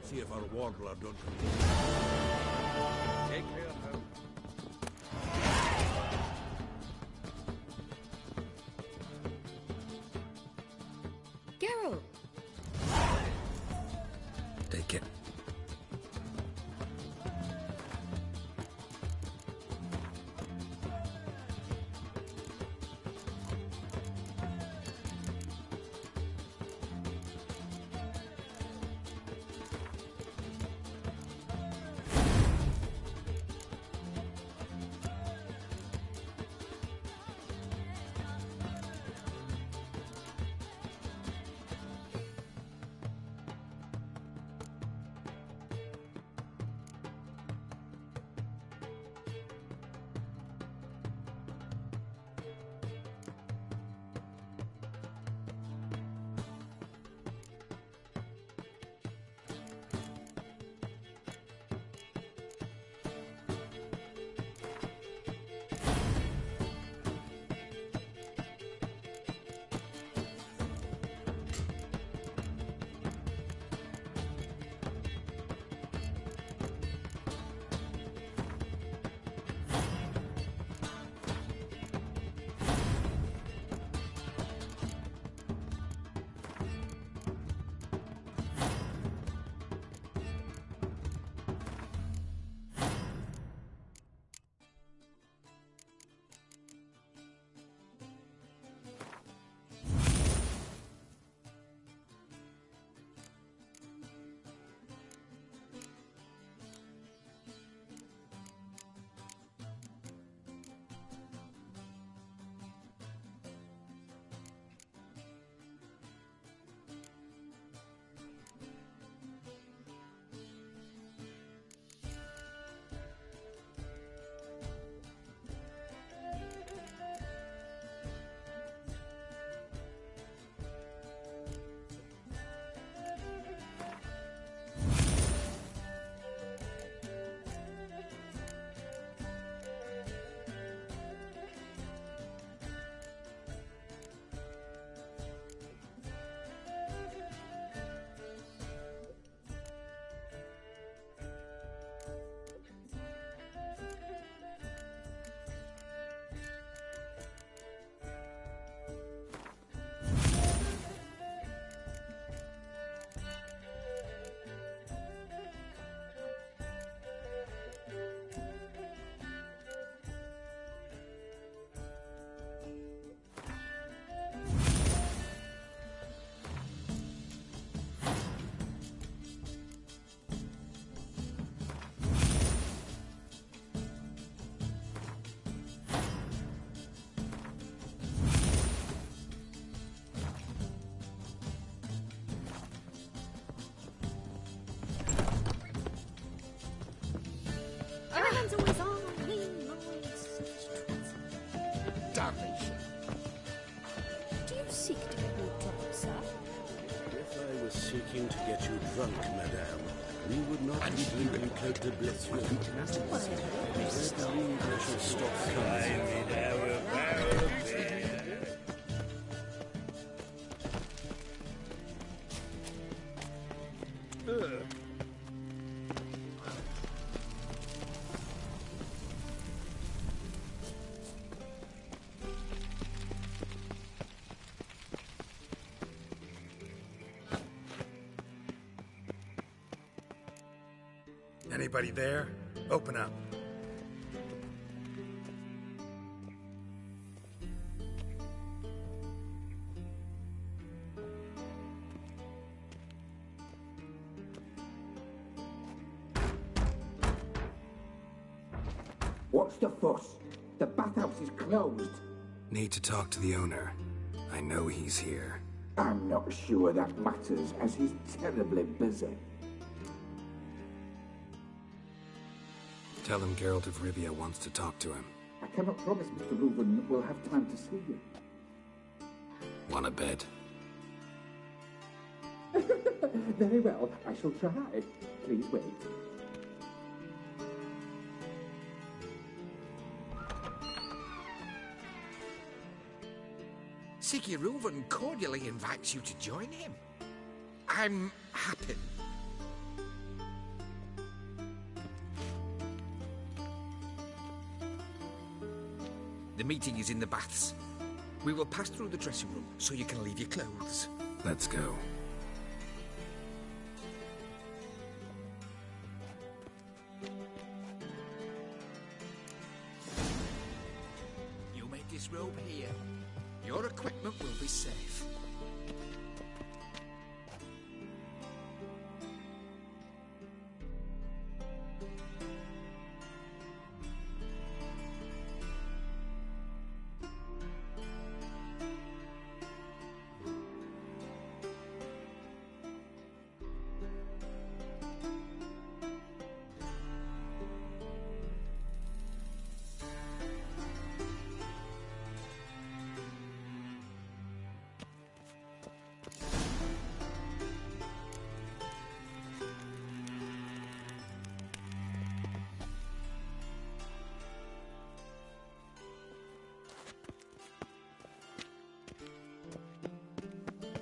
See if our warbler don't come. Take care now. like it. Everyone's always on me, noise. Damnation. Do you seek to get me drunk, sir? If I was seeking to get you drunk, madame, we would not be drinking Cote de Blessure. I believe I shall stop coming. Anybody there? Open up. What's the fuss? The bathhouse is closed. Need to talk to the owner. I know he's here. I'm not sure that matters, as he's terribly busy. Tell him Geralt of Rivia wants to talk to him. I cannot promise Mr. Reuven will have time to see you. Want a bed? Very well, I shall try. Please wait. Siki Reuven cordially invites you to join him. I'm happy. The meeting is in the baths. We will pass through the dressing room so you can leave your clothes. Let's go. probe here. Your equipment will be safe.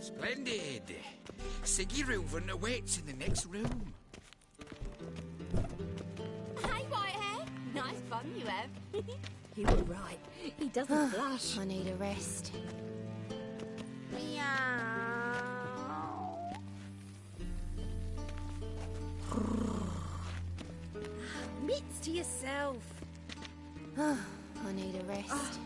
Splendid. Siggy Reuven awaits in the next room. Hey, Whitehair. Nice bum you have. You were right. He doesn't blush. I need a rest. Mitts to yourself. I need a rest.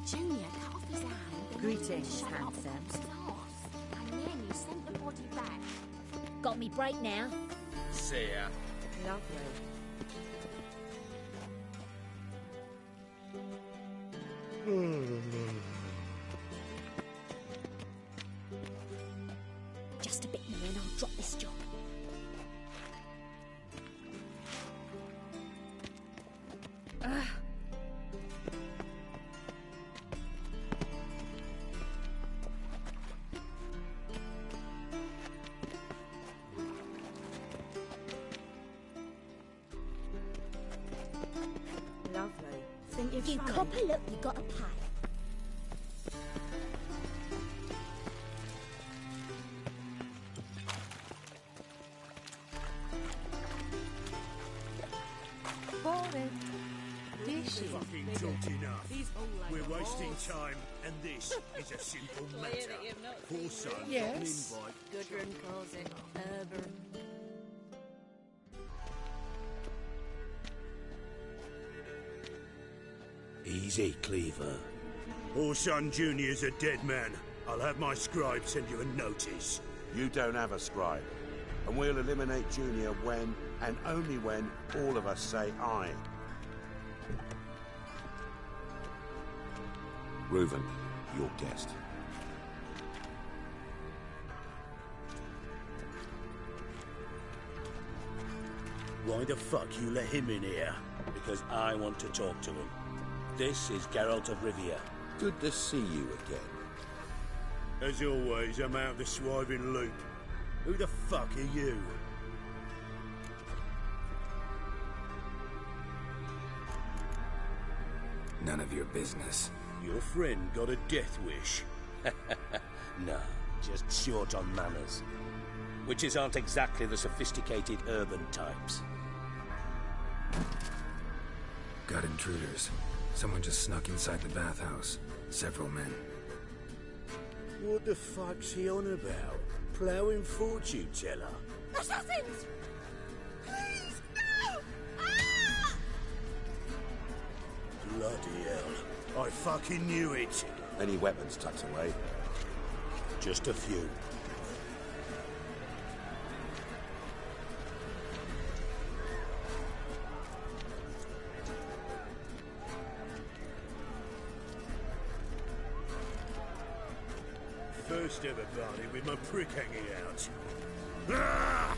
Junior cut off his hand. And Greetings, shut it up handsome. Bob's arse. And then he sent the body back. Got me break now. See ya. Lovely. Just a bit more and I'll drop this job. Lovely. Think If you funny? cop a look, you gotta pay. Boring. Dishes. Fucking talked enough. We're wasting time, and this is a simple matter. Poor son got an Yes. invite. Gudrun calls it Herber. Easy, Cleaver. Orson Jr.'s a dead man. I'll have my scribe send you a notice. You don't have a scribe. And we'll eliminate Junior when, and only when, all of us say aye. Reuven, your guest. Why the fuck you let him in here? Because I want to talk to him. This is Geralt of Rivia. Good to see you again. As always, I'm out of the swiving loop. Who the fuck are you? None of your business. Your friend got a death wish. No, just short on manners. Witches aren't exactly the sophisticated urban types. Got intruders. Someone just snuck inside the bathhouse. Several men. What the fuck's he on about? Ploughing fortune teller? Assassins! Please, no! Ah! Bloody hell. I fucking knew it. Any weapons tucked away? Just a few. First ever party with my prick hanging out. Ah!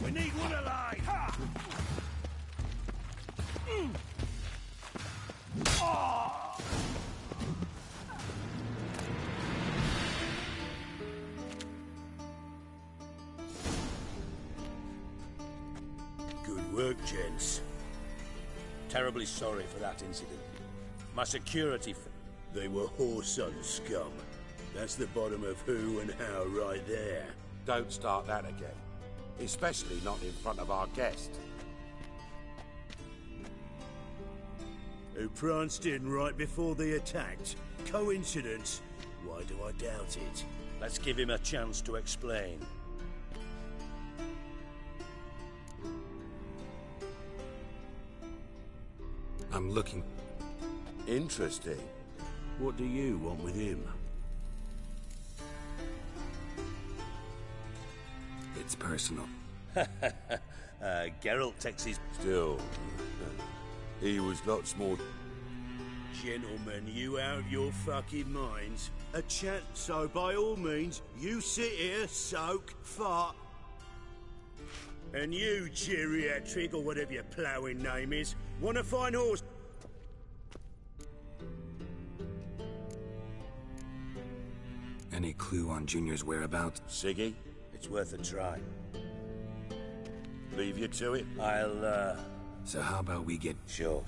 We need one alive! Good work, gents. Terribly sorry for that incident. My security... They were whoreson scum. That's the bottom of who and how right there. Don't start that again. Especially not in front of our guest. Who pranced in right before they attacked. Coincidence? Why do I doubt it? Let's give him a chance to explain. I'm looking. Interesting. What do you want with him? It's personal. Geralt takes his... Still, he was lots more... Gentlemen, you out of your fucking minds? A chat, so by all means, you sit here, soak, fart. And you, geriatric, or whatever your ploughing name is, want to find horse... Any clue on Junior's whereabouts? Siggy, it's worth a try. Leave you to it? I'll, So how about we get... Sure.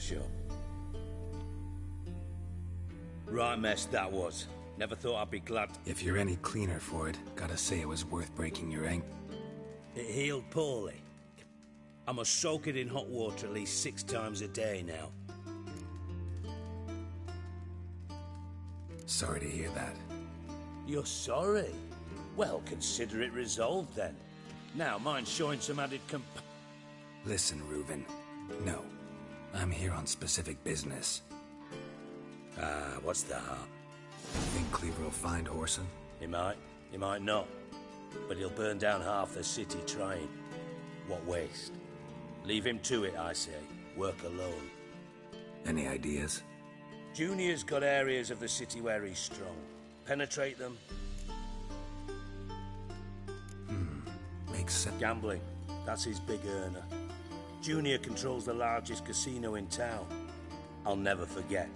Right mess that was. Never thought I'd be glad... If you're any cleaner for it, gotta say it was worth breaking your ankle. It healed poorly. I must soak it in hot water at least 6 times a day now. Sorry to hear that. You're sorry? Well, consider it resolved then. Now, mind showing some added Listen, Reuven. No. I'm here on specific business. What's that? Think Cleaver will find Whoreson? He might not. But he'll burn down half the city trying. What waste. Leave him to it, I say. Work alone. Any ideas? Junior's got areas of the city where he's strong. Penetrate them. Makes sense. Gambling. That's his big earner. Junior controls the largest casino in town. I'll never forget.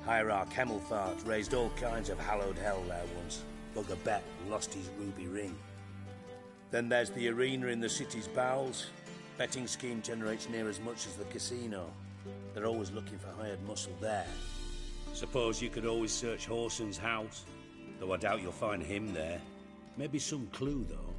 Hierarch Hemmelfart raised all kinds of hallowed hell there once. Bugger bet and lost his ruby ring. Then there's the arena in the city's bowels. Betting scheme generates near as much as the casino. They're always looking for hired muscle there. Suppose you could always search Whoreson's house. Though I doubt you'll find him there. Maybe some clue, though.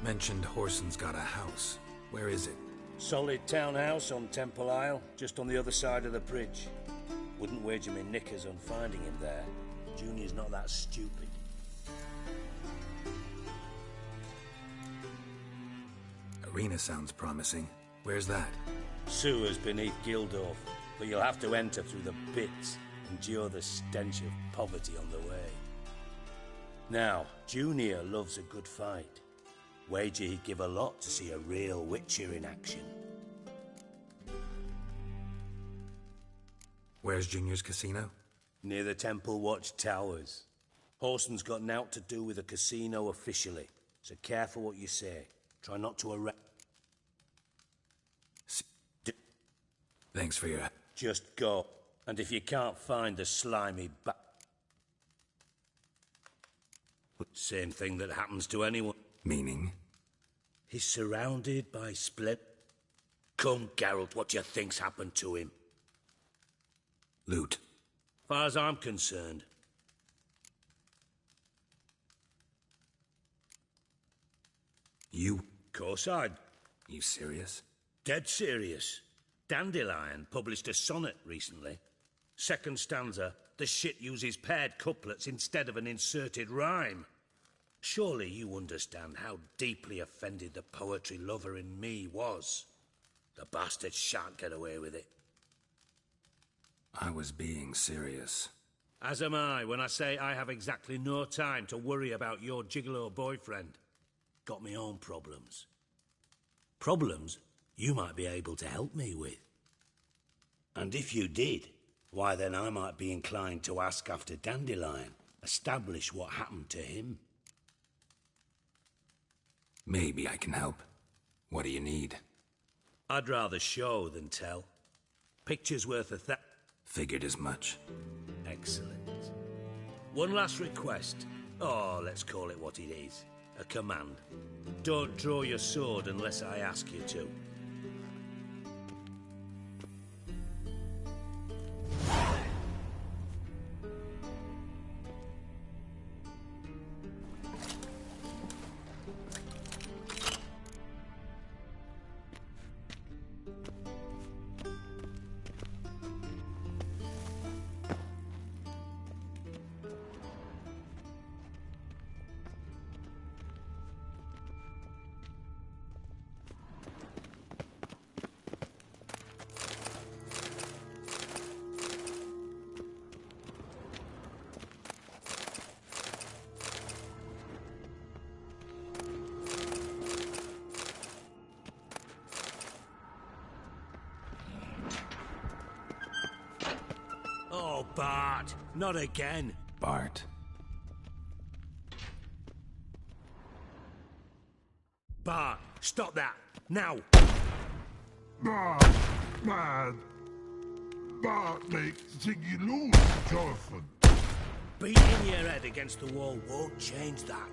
Mentioned Whoreson's got a house. Where is it? Solid townhouse on Temple Isle, just on the other side of the bridge. Wouldn't wager me knickers on finding him there. Junior's not that stupid. Arena sounds promising. Where's that? Sewers beneath Gildorf, but you'll have to enter through the pits, endure the stench of poverty on the way. Now, Junior loves a good fight. Wager he'd give a lot to see a real Witcher in action. Where's Junior's casino? Near the Temple Watch Towers. Whoreson's got naught to do with the casino officially. So careful what you say. Try not to arrest... Thanks for your... Just go. And if you can't find the slimy same thing that happens to anyone. Meaning? He's surrounded by split... Come, Geralt, what do you think's happened to him? Loot. Far as I'm concerned. You? Of course I'd. You serious? Dead serious. Dandelion published a sonnet recently. Second stanza, the shit uses paired couplets instead of an inserted rhyme. Surely you understand how deeply offended the poetry lover in me was. The bastard shan't get away with it. I was being serious. As am I when I say I have exactly no time to worry about your gigolo boyfriend. Got me own problems. Problems you might be able to help me with. And if you did, why then I might be inclined to ask after Dandelion, establish what happened to him. Maybe I can help. What do you need? I'd rather show than tell. Picture's worth a Figured as much. Excellent. One last request. Oh, let's call it what it is. A command. Don't draw your sword unless I ask you to. Oh, Bart, not again. Bart. Bart, stop that, now. Bart, man. Bart makes Ziggy lose, Jonathan. Beating your head against the wall won't change that.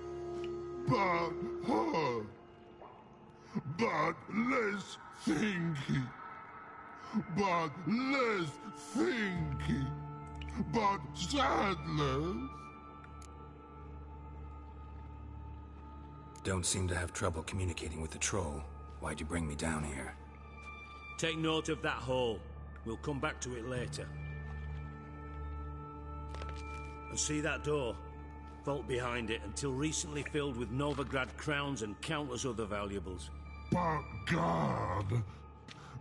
Bart hard. Bart less thinky. But less thinky, but sadless. Don't seem to have trouble communicating with the troll. Why'd you bring me down here? Take note of that hole. We'll come back to it later. And see that door? Vault behind it, until recently filled with Novigrad crowns and countless other valuables. But God...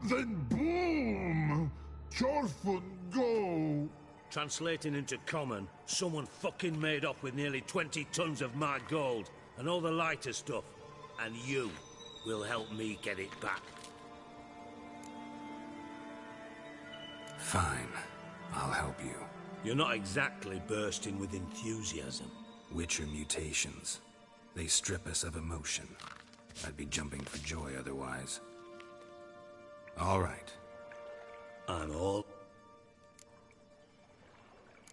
Then boom! Chorfun go! Translating into common, someone fucking made off with nearly 20 tons of my gold, and all the lighter stuff. And you will help me get it back. Fine. I'll help you. You're not exactly bursting with enthusiasm. Witcher mutations. They strip us of emotion. I'd be jumping for joy otherwise. All right. I'm all...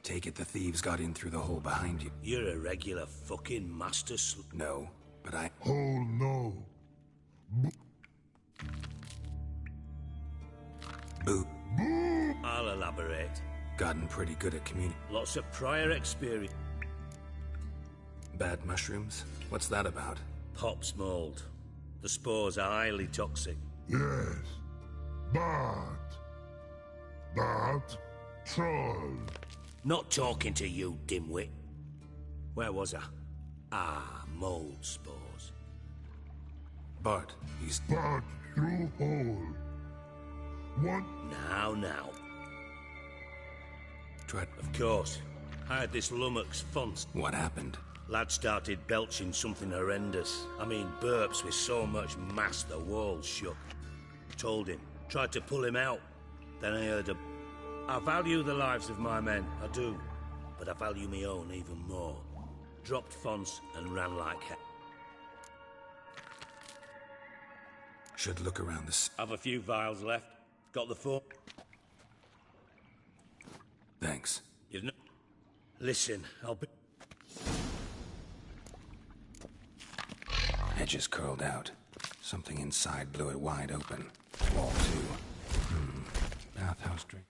Take it the thieves got in through the hole behind you. You're a regular fucking master No, but I... Oh, no. Boo. I'll elaborate. Gotten pretty good at communicating. Lots of prior experience. Bad mushrooms? What's that about? Pops mold. The spores are highly toxic. Yes. Bart, troll. Not talking to you, dimwit. Where was I? Ah, mold spores. Bart, he's... Bart through hole. What? Now. Tried... Of course. I had this lummox fonts. What happened? Lad started belching something horrendous. I mean, burps with so much mass the walls shook. Told him. Tried to pull him out. Then I heard a... I value the lives of my men, I do. But I value my own even more. Dropped fonts and ran like hell. Should look around the... Have a few vials left. Got the four? Thanks. You've no... Listen, I'll be... Edges curled out. Something inside blew it wide open. Wall too. Bathhouse drink.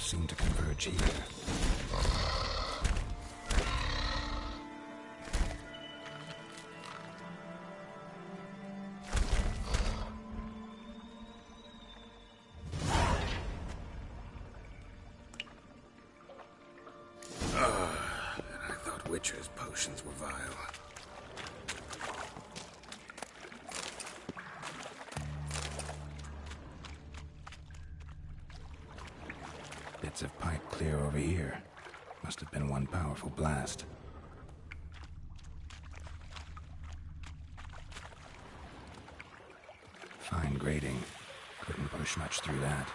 Seem to converge here. I thought Witcher's potions were vile. Bits of pipe clear over here. Must have been one powerful blast. Fine grating. Couldn't push much through that.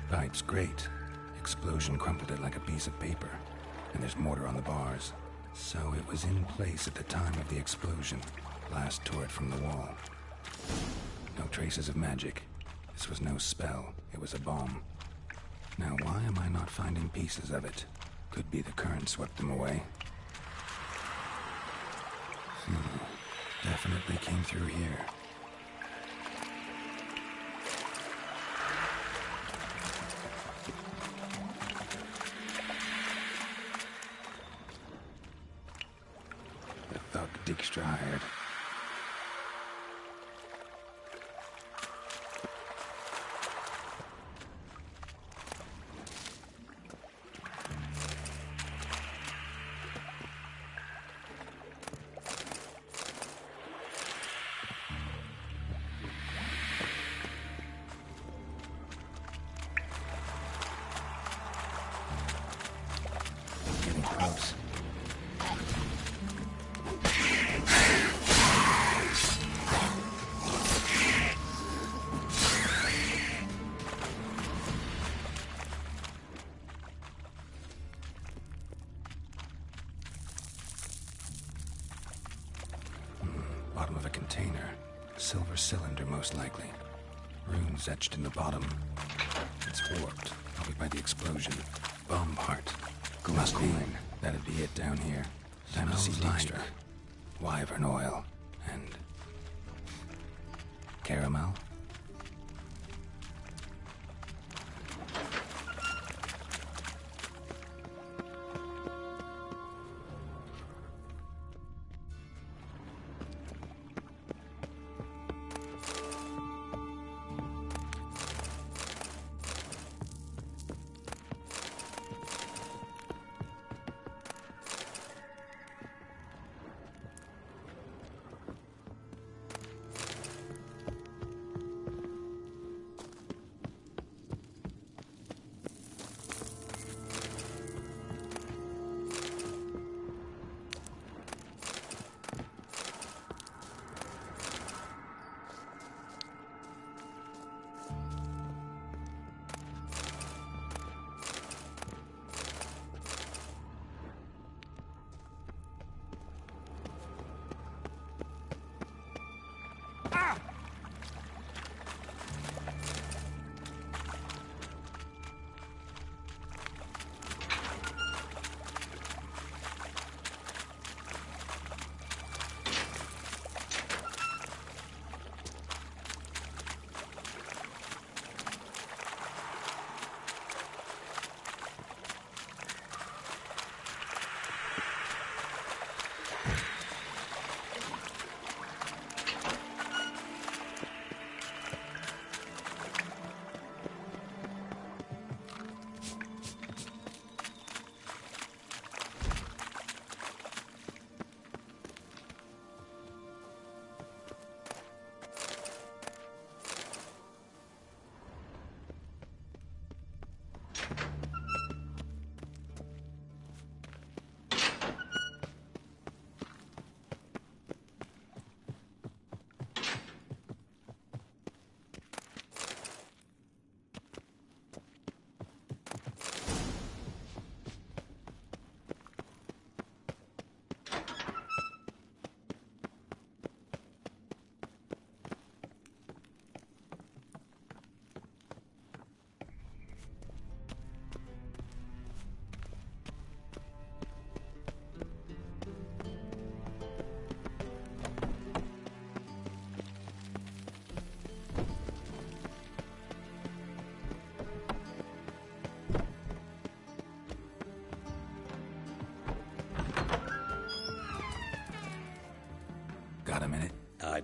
Pipe's great. Explosion crumpled it like a piece of paper. And there's mortar on the bars. So it was in place at the time of the explosion. Blast tore it from the wall. No traces of magic. This was no spell. It was a bomb. Now why am I not finding pieces of it? Could be the current swept them away. Definitely came through here. Dijkstra hired. Getting close. Bottom of a container. Silver cylinder, most likely. Runes etched in the bottom. It's warped, probably by the explosion. Bomb part. Glass coin. That'd be it down here. Time to see Dijkstra. Wyvern oil. And... caramel?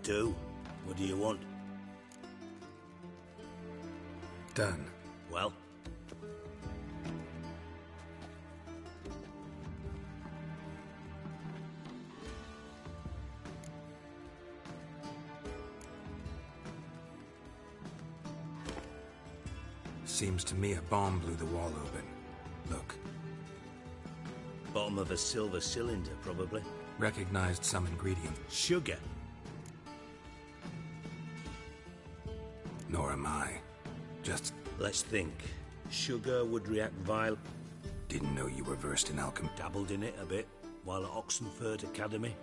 do. What do you want? Done. Well? Seems to me a bomb blew the wall open. Look. Bottom of a silver cylinder, probably. Recognized some ingredient. Sugar. Nor am I. Just... Let's think. Sugar would react violently. Didn't know you were versed in alchemy. Dabbled in it a bit, while at Oxenford Academy.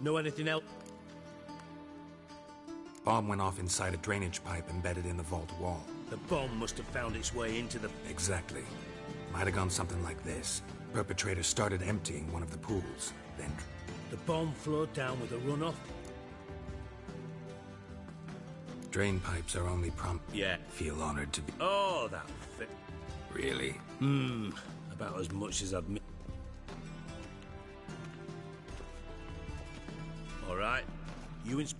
Know anything else? Bomb went off inside a drainage pipe embedded in the vault wall. The bomb must have found its way into the... Exactly. Might have gone something like this. Perpetrator started emptying one of the pools, then... The bomb flowed down with a runoff? Drain pipes are only prompt... Yeah. Feel honored to be... Oh, that fit. Really? About as much as I've... All right. You ins...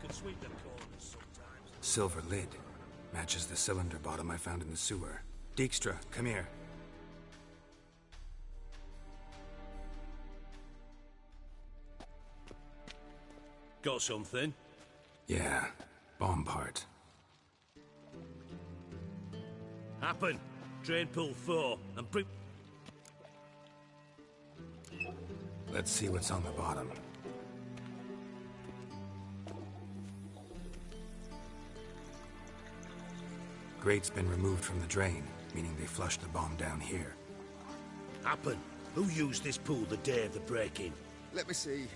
Could sweep the corners sometimes. Silver lid. Matches the cylinder bottom I found in the sewer. Dijkstra, come here. Got something? Yeah. Bomb part. Happen. Drain pool 4 and bring... Let's see what's on the bottom. Grate's been removed from the drain, meaning they flushed the bomb down here. Happen. Who used this pool the day of the break-in? Let me see.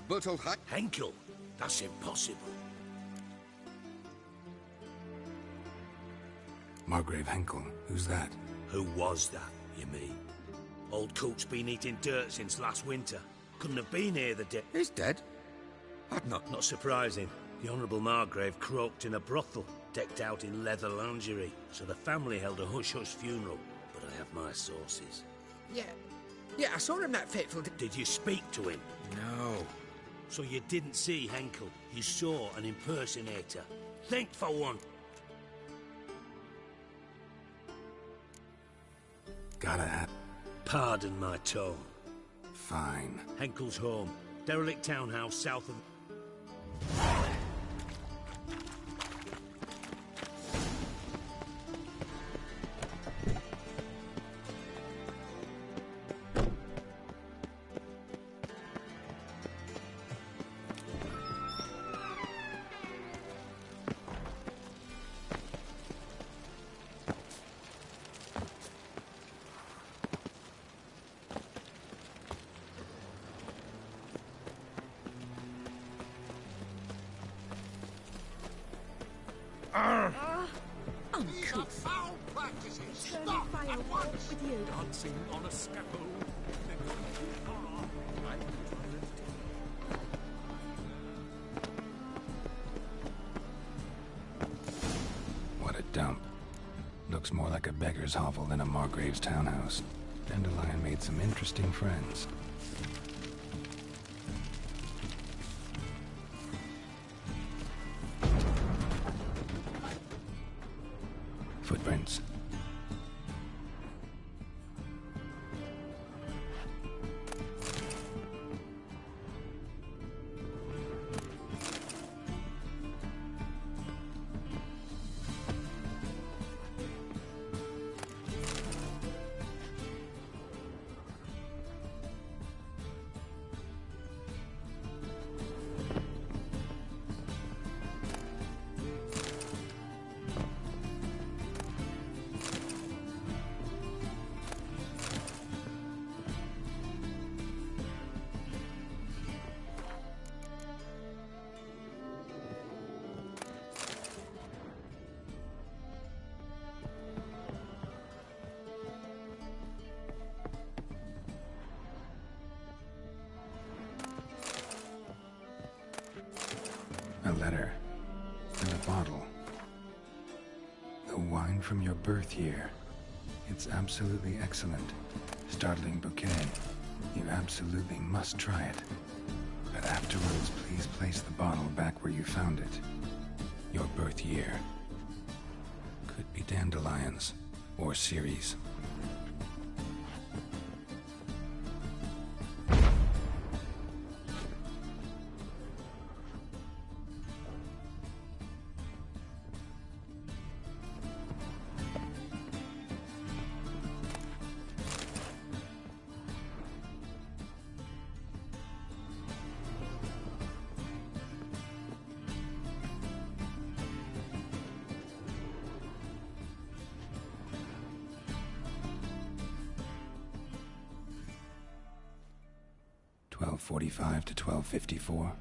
Bertolt Henkel? That's impossible. Margrave Henkel. Who's that? Who was that, you mean? Old coot's been eating dirt since last winter. Couldn't have been here the day... He's dead? I'd not... Not surprising. The Honourable Margrave croaked in a brothel, decked out in leather lingerie, so the family held a hush-hush funeral. But I have my sources. Yeah, I saw him that fateful... Did you speak to him? No. So you didn't see Henkel. You saw an impersonator. Think for one. Gotta have... Pardon my tone. Fine. Henkel's home. Derelict townhouse south of... These are foul practices. Stop at once. With you. Dancing on a scaffold. What a dump. Looks more like a beggar's hovel than a Margrave's townhouse. Dandelion made some interesting friends. Footprints. The wine from your birth year. It's absolutely excellent. Startling bouquet. You absolutely must try it. But afterwards, please place the bottle back where you found it. Your birth year. Could be dandelions or Ceres. .45 to 12:54.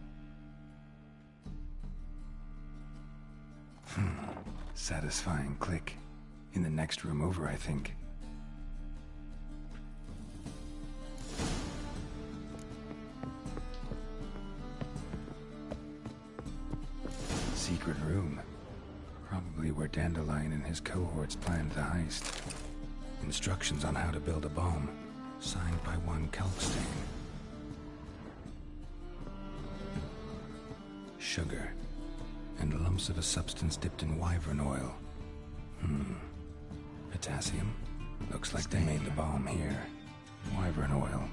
Satisfying click. In the next room over, I think. Secret room. Probably where Dandelion and his cohorts planned the heist. Instructions on how to build a bomb. Signed by one Kalkstain. Sugar, and lumps of a substance dipped in wyvern oil. Potassium? Looks like they made the bomb here. Wyvern oil.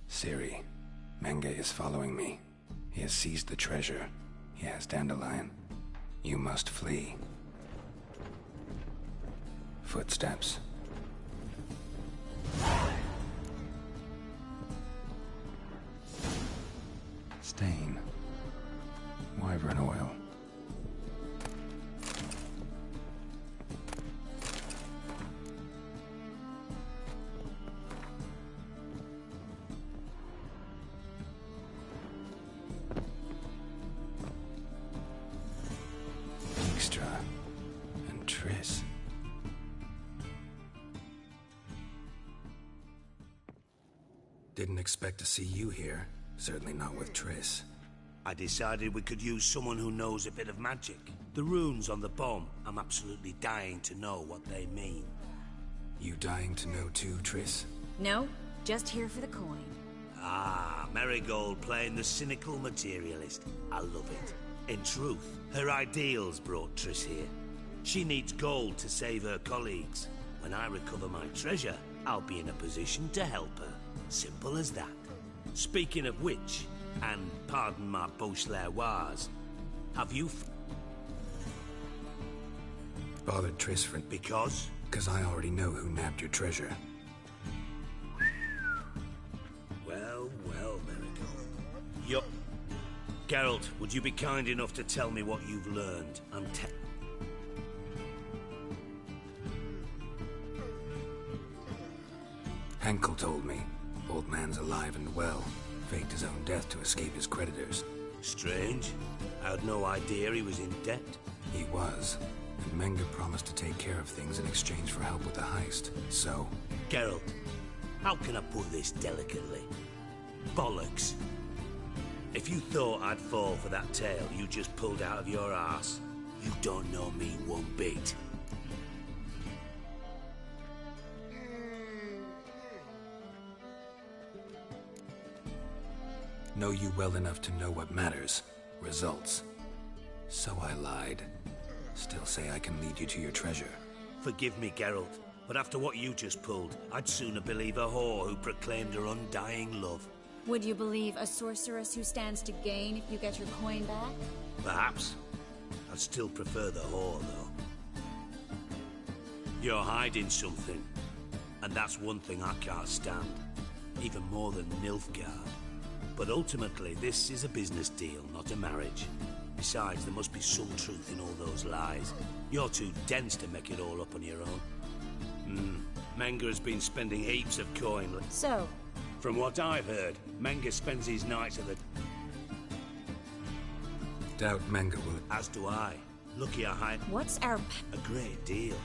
Ciri, Menge is following me. He has seized the treasure. He has Dandelion. You must flee. Footsteps. Stain. Wyvern oil. And Triss. Didn't expect to see you here. Certainly not with Triss. I decided we could use someone who knows a bit of magic. The runes on the bomb, I'm absolutely dying to know what they mean. You dying to know too, Triss? No, just here for the coin. Ah, Marigold playing the cynical materialist. I love it. In truth, her ideals brought Triss here. She needs gold to save her colleagues. When I recover my treasure, I'll be in a position to help her. Simple as that. Speaking of which, and pardon my Beauclervoise, have you bothered Triss for... Because? Because I already know who nabbed your treasure. Well, Marigold. Geralt, would you be kind enough to tell me what you've learned? Henkel told me. Old man's alive and well. Faked his own death to escape his creditors. Strange. I had no idea he was in debt. He was. And Menge promised to take care of things in exchange for help with the heist. So... Geralt, how can I put this delicately? Bollocks. If you thought I'd fall for that tale you just pulled out of your arse, you don't know me one bit. Know you well enough to know what matters. Results. So I lied. Still say I can lead you to your treasure. Forgive me, Geralt, but after what you just pulled, I'd sooner believe a whore who proclaimed her undying love. Would you believe a sorceress who stands to gain if you get your coin back? Perhaps. I'd still prefer the whore, though. You're hiding something, and that's one thing I can't stand. Even more than Nilfgaard. But ultimately, this is a business deal, not a marriage. Besides, there must be some truth in all those lies. You're too dense to make it all up on your own. Menge has been spending heaps of coin. So? From what I've heard, Menge spends his nights at the... Doubt Menge will... As do I. Lucky I hide... What's our... A great deal.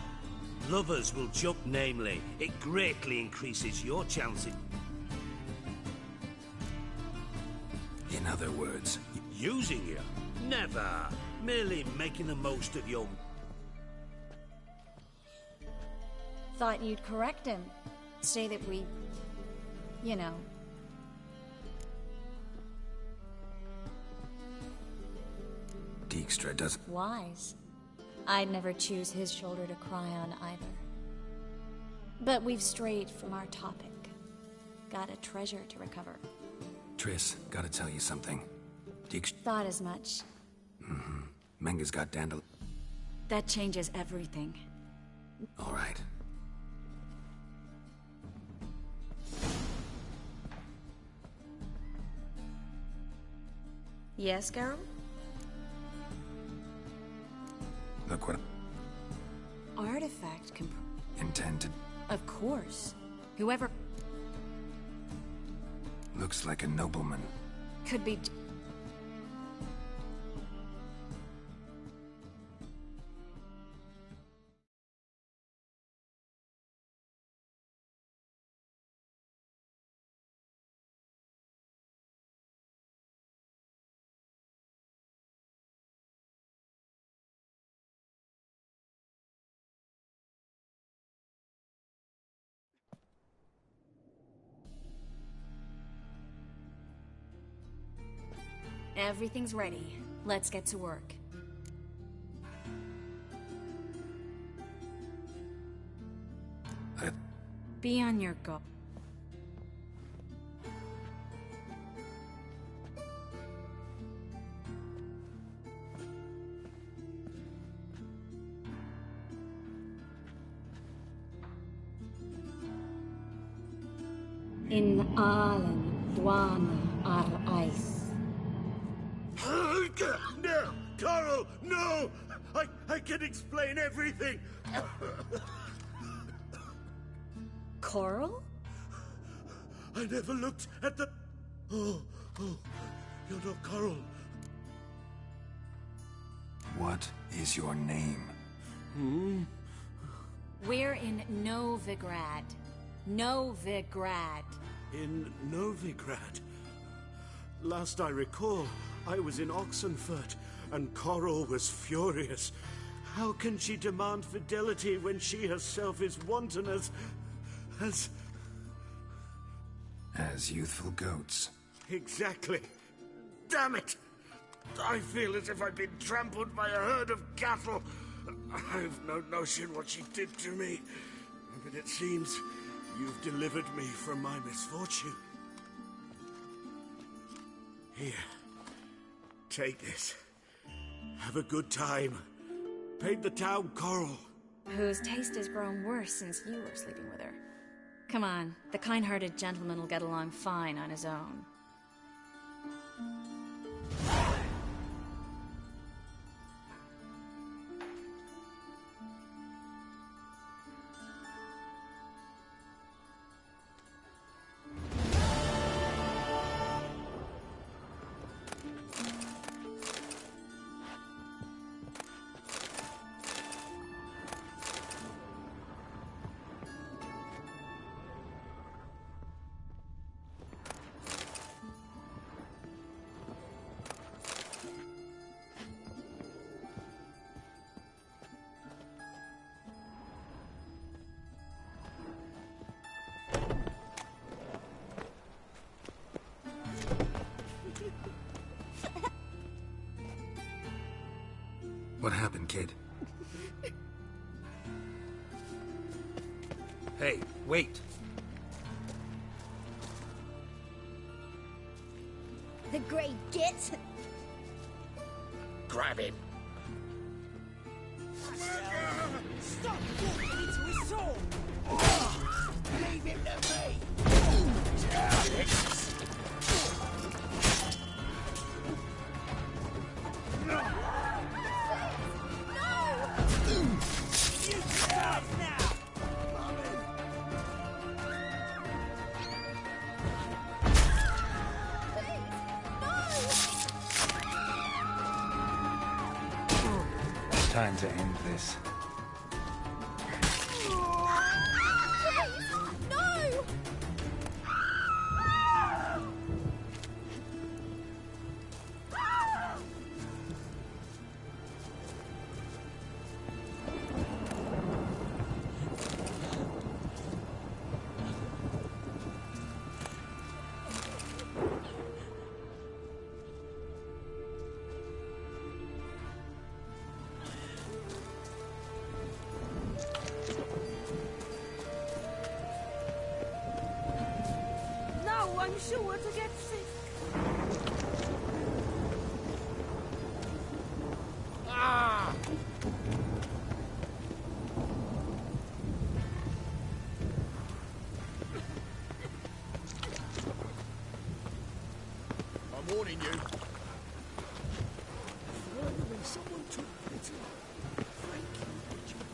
Lovers will jump, namely. It greatly increases your chances. In other words... Using you? Never. Merely making the most of your... Thought you'd correct him. Say that we... you know... Dijkstra does... Wise. I'd never choose his shoulder to cry on either. But we've strayed from our topic. Got a treasure to recover. Triss, gotta tell you something. Dijkstra... Thought as much. Mm-hmm. Menga's got Dandel... That changes everything. All right. Yes, Carol? Look what... Artifact intend to... Of course. Whoever... Looks like a nobleman. Could be... Everything's ready. Let's get to work. Be on your go. In Alan Dwana ar Ice. No! Coral, no! I can explain everything! Coral? I never looked at the... Oh, you're not Coral. What is your name? We're in Novigrad. Novigrad. In Novigrad? Last I recall, I was in Oxenfurt, and Coral was furious. How can she demand fidelity when she herself is wanton as youthful goats. Exactly. Damn it! I feel as if I've been trampled by a herd of cattle. I've no notion what she did to me, but it seems you've delivered me from my misfortune. Here. Take this. Have a good time. Paint the town Coral. Whose taste has grown worse since you were sleeping with her. Come on, the kind-hearted gentleman will get along fine on his own. What happened, kid? Hey, wait! The Grey Git! Grab him. Stop walking into his sword! Leave him to me! Time to end this. I'm sure to get sick. Ah! I'm warning you. When someone took pity. Thank you, Richard.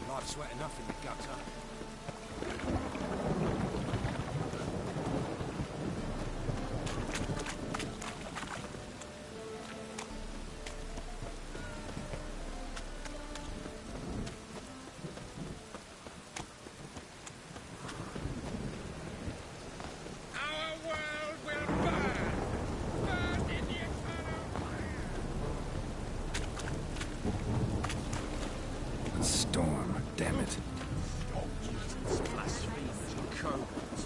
Life's wet enough in the gutter. Our world will burn! Burn in the eternal fire! A storm, damn it. Blasphemers and cowards.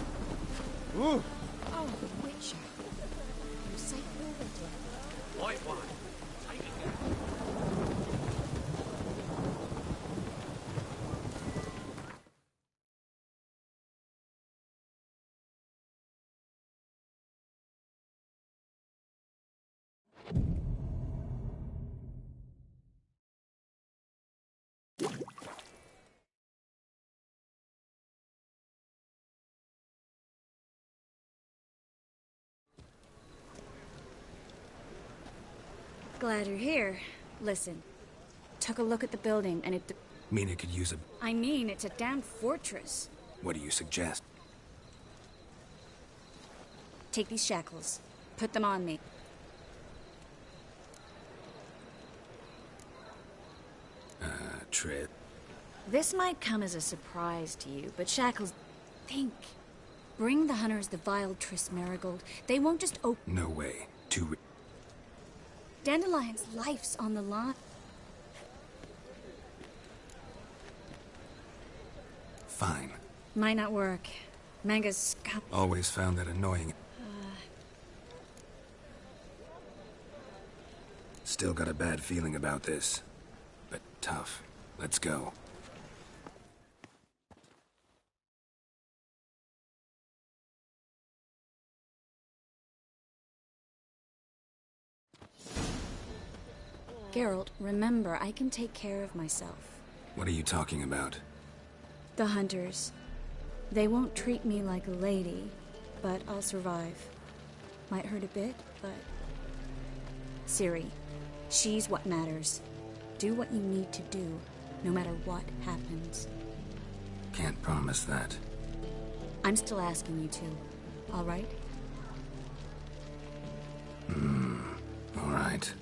Oh, the Witcher. You safe already? White one. Take it down. Glad you're here. Listen, took a look at the building and it... Mina could use a... I mean, it's a damn fortress. What do you suggest? Take these shackles. Put them on me. Trip. This might come as a surprise to you, but shackles... Think. Bring the hunters the vile Tris Marigold. They won't just open... No way. Dandelion's life's on the line. Fine. Might not work. Manga's scum. Always found that annoying. Still got a bad feeling about this. But tough. Let's go. Geralt, remember, I can take care of myself. What are you talking about? The hunters. They won't treat me like a lady, but I'll survive. Might hurt a bit, but... Ciri, she's what matters. Do what you need to do, no matter what happens. Can't promise that. I'm still asking you to, all right? All right.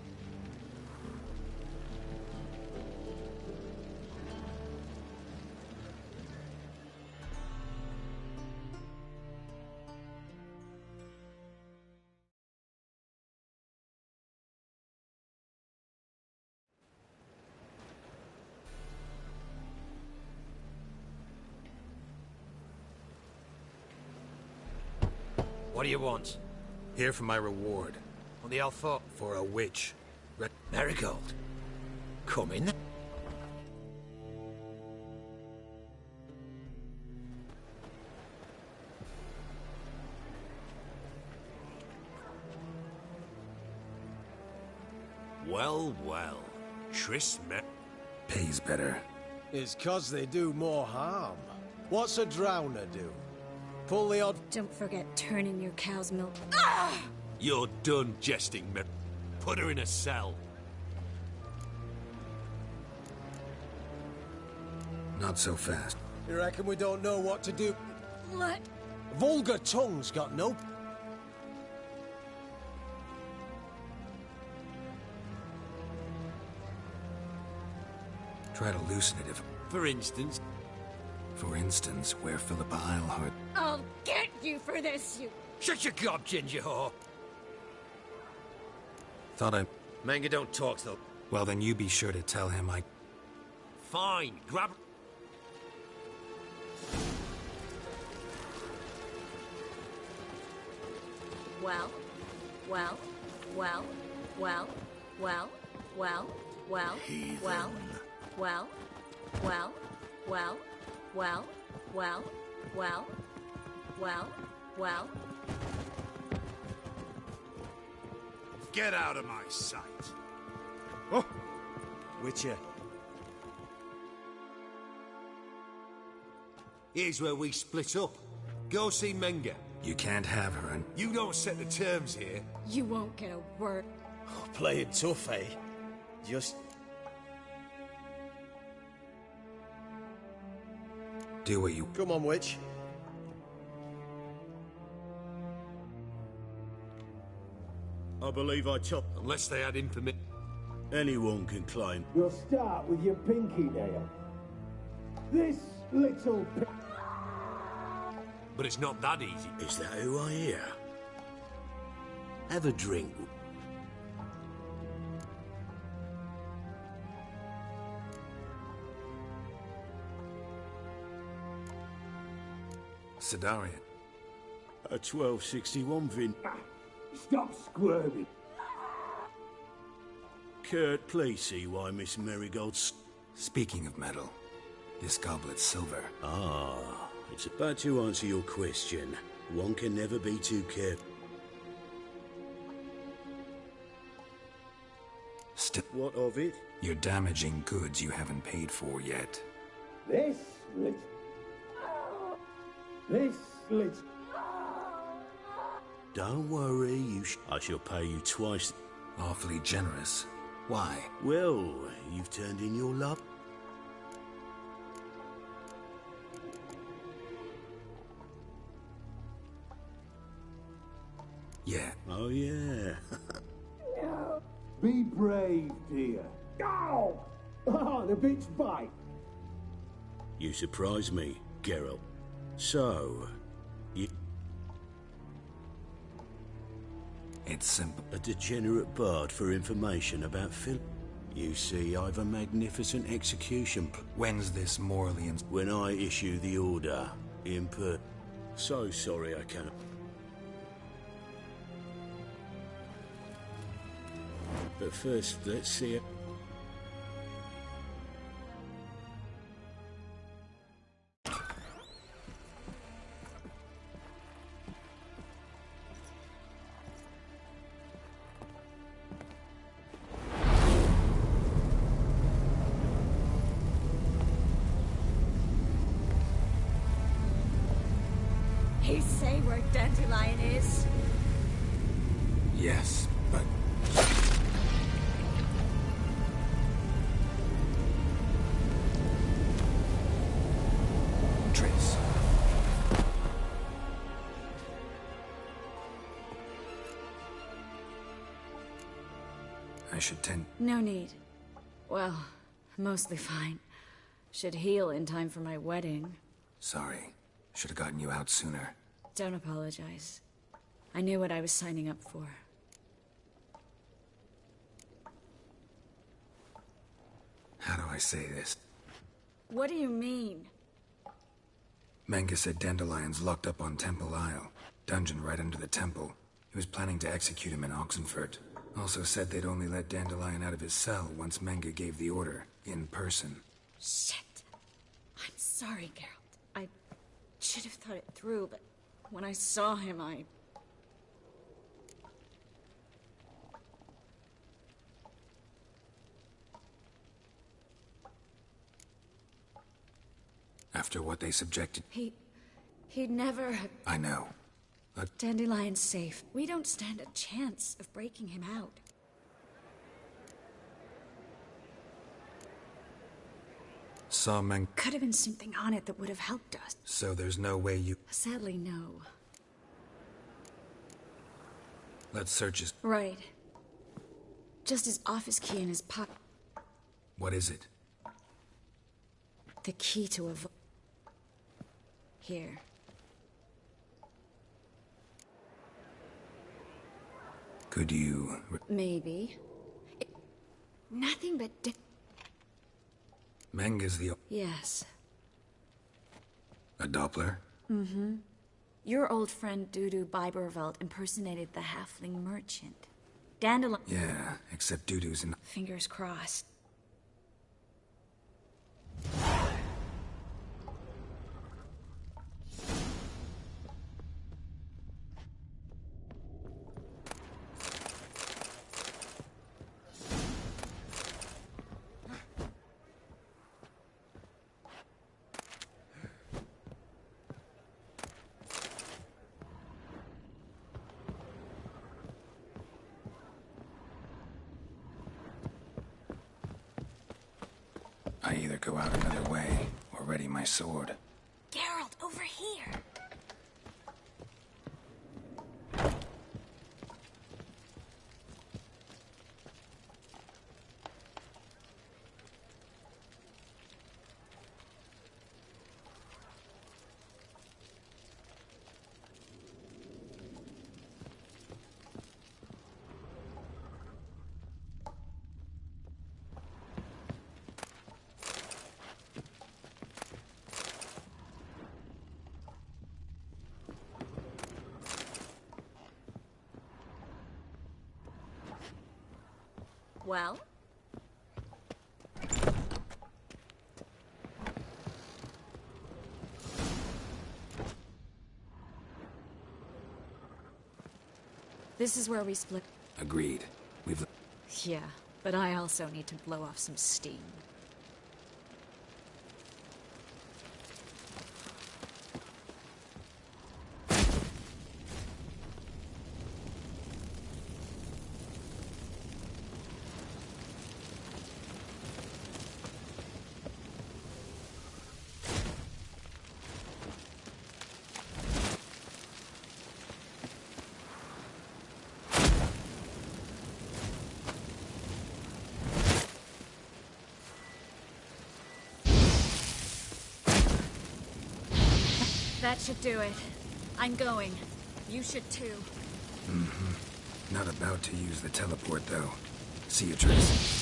What do you want? Here for my reward. What the hell for? For a witch. Marigold. Come in. Well, well. Tris Pays better. It's 'cause they do more harm. What's a drowner do? Pull the odd... Don't forget turning your cow's milk. You're done jesting, me. Put her in a cell. Not so fast. You reckon we don't know what to do? What? Vulgar tongue's got no... Try to loosen it if... For instance? For instance, where Philippa Eilhart... I'll get you for this, you... Shut your gob, ginger whore. Thought I... Manga don't talk, though. Well, then you be sure to tell him I... Fine, grab... Well, well, well, well, well, well, well, well, well, well, well, well, well, well, Well? Well? Get out of my sight. Oh! Witcher. Here's where we split up. Go see Menga. You can't have her and... You don't set the terms here. You won't get a word. Oh, playing tough, eh? Just... Do what you... Come on, witch. I believe I took... Unless they had permit. Anyone can climb. You'll start with your pinky nail. This little... But it's not that easy. Is that who I hear? Have a drink. Sidarian. A 1261 Vin. Stop squirming. Kurt, please see why Miss Marigold's... Speaking of metal, this goblet's silver. Ah, it's about to answer your question. One can never be too careful. What of it? You're damaging goods you haven't paid for yet. This little... This little... Don't worry, I shall pay you twice. Awfully generous. Why? Well, you've turned in your love. Yeah. Oh, yeah. Be brave, dear. Ow! Oh, the bitch bite. You surprise me, Geralt. So, you... It's simple. A degenerate bard for information about Phil. You see, I've a magnificent execution. When's this morally when I issue the order. Input. So sorry I cannot. But first, let's see it. He say where Dandelion is? Yes, but... Trace. I should tend... No need. Well, mostly fine. Should heal in time for my wedding. Sorry. Should have gotten you out sooner. Don't apologize. I knew what I was signing up for. How do I say this? What do you mean? Menga said Dandelion's locked up on Temple Isle. Dungeon right under the temple. He was planning to execute him in Oxenfurt. Also said they'd only let Dandelion out of his cell once Menga gave the order, in person. Shit. I'm sorry, Geralt. I should have thought it through, but when I saw him, After what they subjected... He'd never have... I know. Dandelion's safe. We don't stand a chance of breaking him out. Saw Menga... Could have been something on it that would have helped us. So there's no way you... Sadly, no. Let's search his... Right. Just his office key in his pocket. What is it? The key to a... Here. Could you... Maybe. Nothing but... Menga's the... Yes. A Doppler? Mm-hmm. Your old friend Dudu Biberveld impersonated the halfling merchant. Dandelion... Yeah, except Dudu's in... Fingers crossed. I either go out another way or ready my sword. Geralt, over here! Well? This is where we split. Agreed. We've... Yeah, but I also need to blow off some steam. That should do it. I'm going. You should too. Mm-hmm. Not about to use the teleport, though. See you, Trace.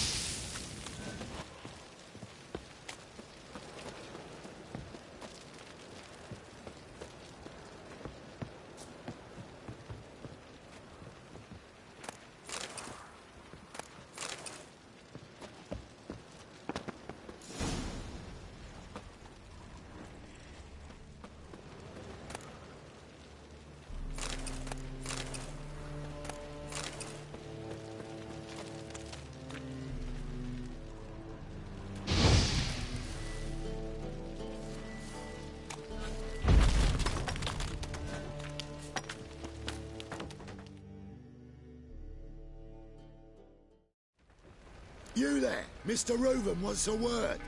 You there! Mr. Reuven wants a word.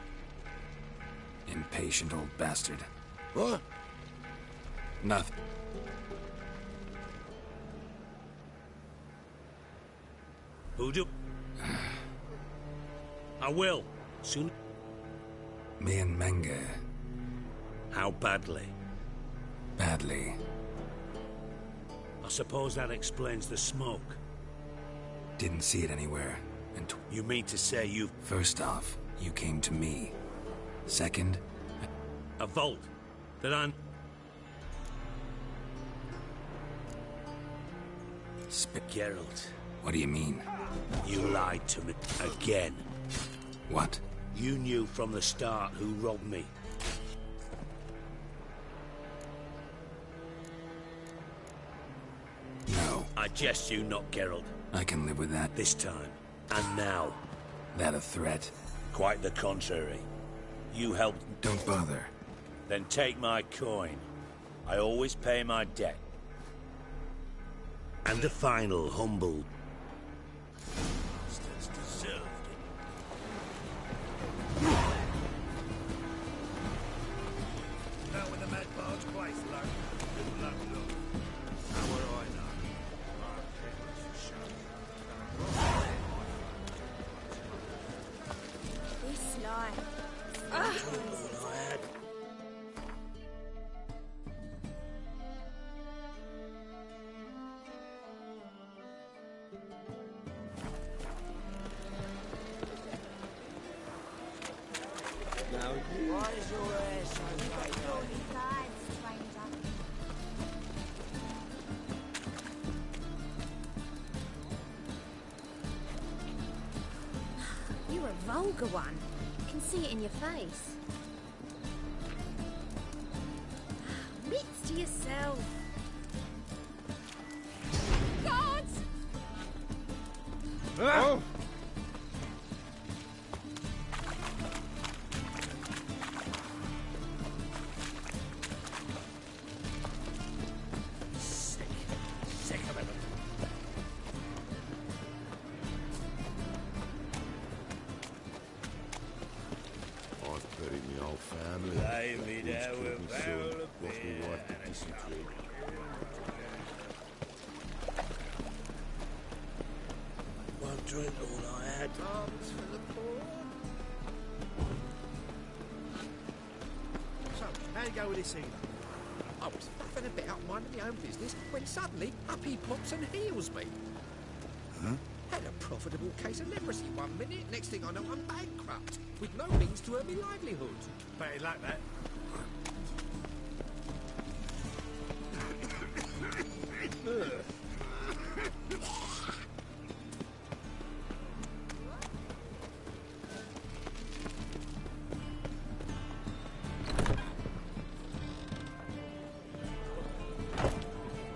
Impatient old bastard. What? Nothing. Who do? I will. Soon. Me and Menge. How badly? Badly. I suppose that explains the smoke. Didn't see it anywhere. And you mean to say you... First off, you came to me. Second... A vault that I'm... Geralt. What do you mean? You lied to me again. What? You knew from the start who robbed me. No. I jest you not, Geralt. I can live with that. This time. And now. That a threat? Quite the contrary. You helped... Don't bother. Then take my coin. I always pay my debt. And a final humble... deserved it. Now with the mad barge place, lad. Good luck, look. How would I know? This life. Why is your hair so You're a vulgar one. I can see it in your face. Wits to yourself. Gods! Oh! Sick of it. family. Lay me Once down killed with me a barrel son, of lost me beer wife to and a dysentery. Won't drink all I had. Arms for the poor. So, how you go with this healer? I was faffing about minding my own business when suddenly up he pops and heals me. Huh? Had a profitable case of leprosy one minute, next thing I know I'm bankrupt, with no means to earn my livelihood. Bet like that.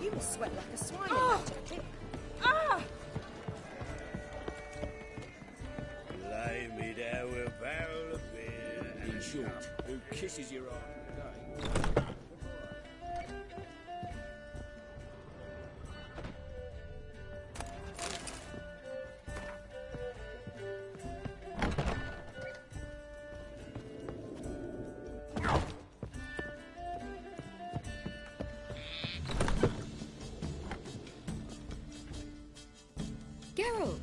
You must sweat like a swine in that jacket. Lay me down with a barrel of beer and In a short, who kisses your arm today? Geralt!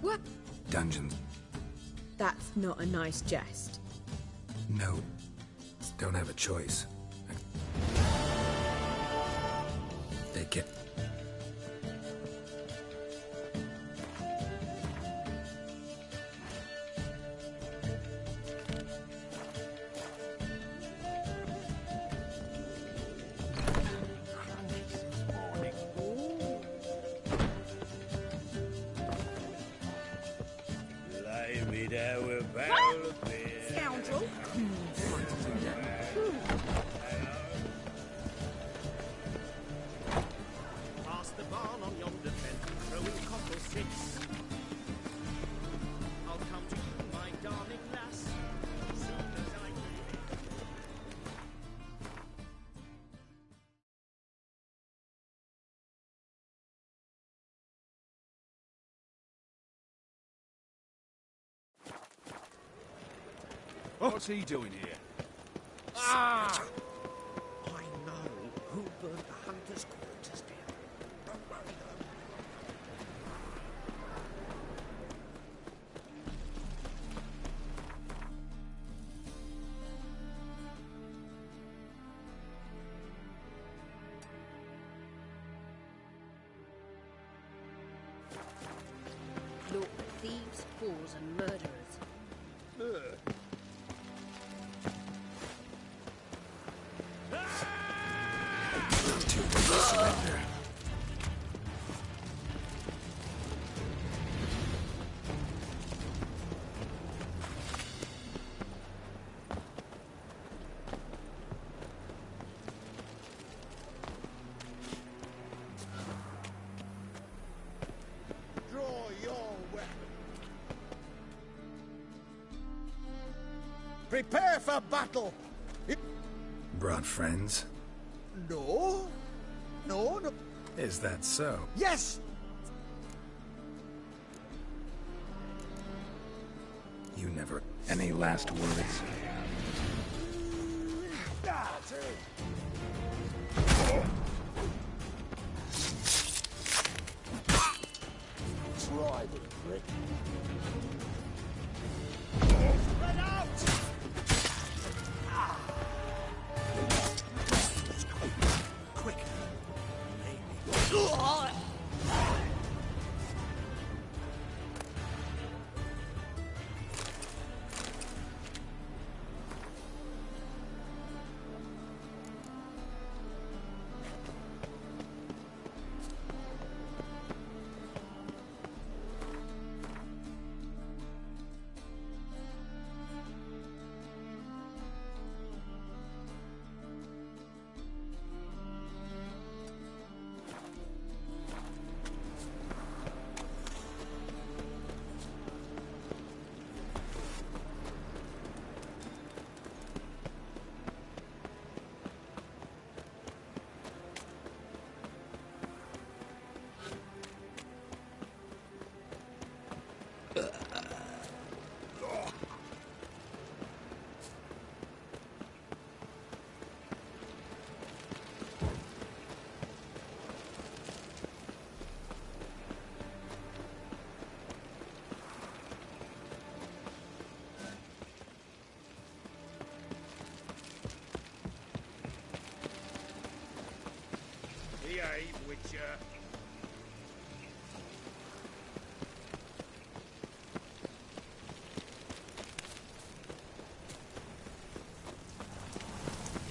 What? Dungeons. That's not a nice jest. No. Don't have a choice. They get. Lay me down with a barrel of beer. Scoundrel. Past the barn on yonder fence, throwing cockle six. I'll come to you, my darling lass, soon as I can. What's he doing here? Ah! I know who burned the hunter's quarters down. Don't worry though. Look, thieves, whores, and murderers. Too big to surrender. Draw your weapon. Prepare for battle. Brought friends? No. No, no. Is that so? Yes! You never. Any last words? That's it. Try the prick. Spread out! Quick! Witcher.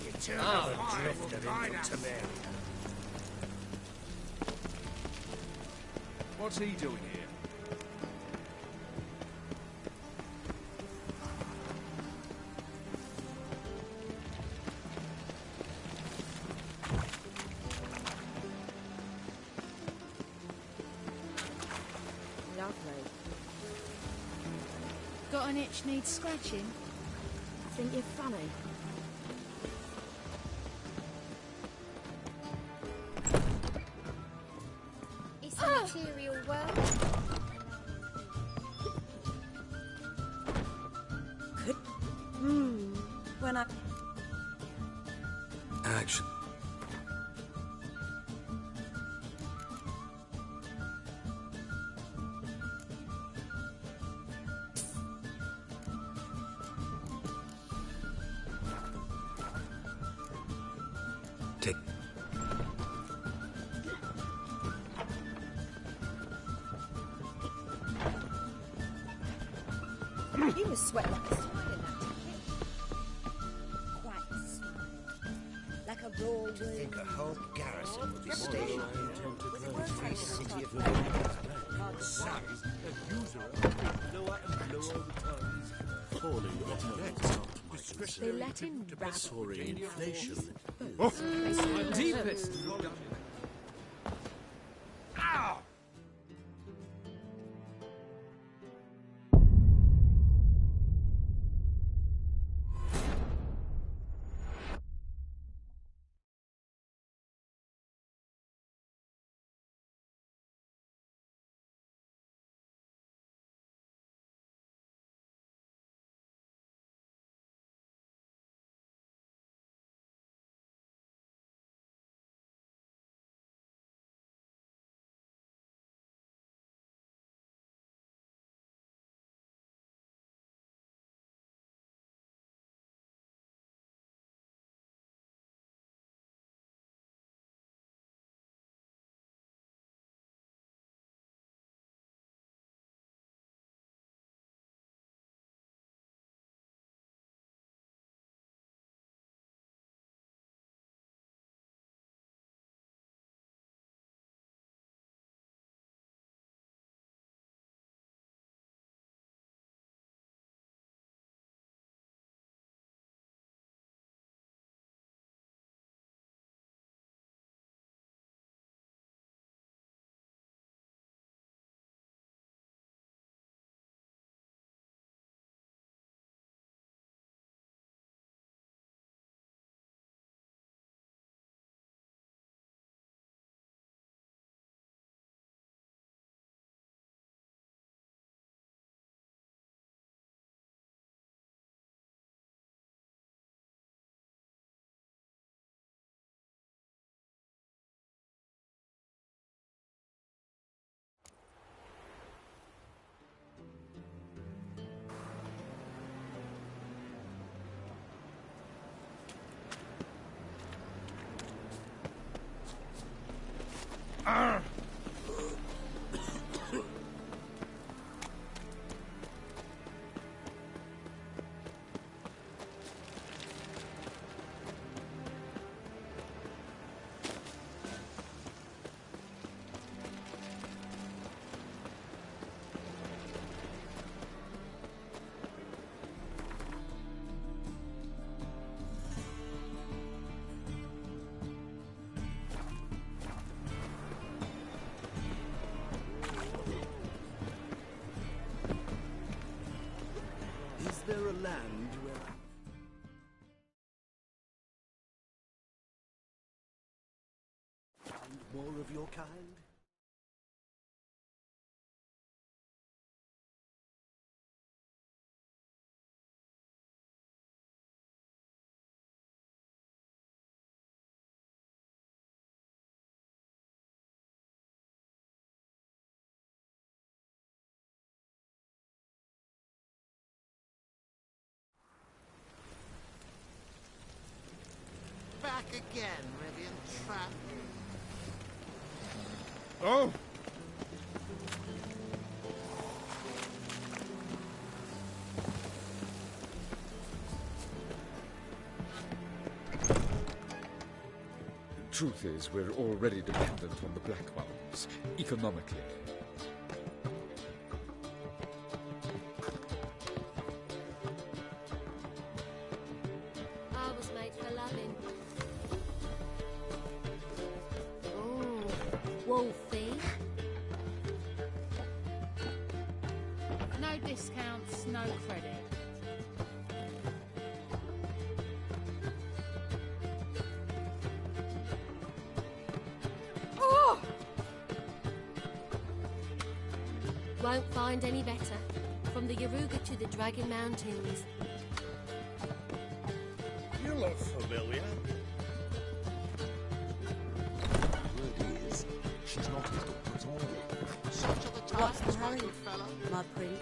The eternal fire will guide us. What's he doing here? Got an itch needs scratching? I think you're funny. It's a material world. When I... Action. Take. You must sweat like a swine in that ticket. Quite smile. Like a raw wound. To think a whole garrison would be stationed here with the free city of London. Son, A usurer blew out and blew all the times. Falling bottlenecks. They let in rats. Soaring inflation. Deepest. Ow! Is there a land where... And more of your kind? Back again, Rivian Trap. Oh! Truth is, we're already dependent on the Black Ones, economically. I was made for loving. Oh, Wolfie. No discounts, no credit. Oh! Won't find any better. From the Yaruga to the Dragon Mountains. You look familiar. Word is, she's not his daughter at all. Such are the What's times, the my hurry, good fella. my pretty?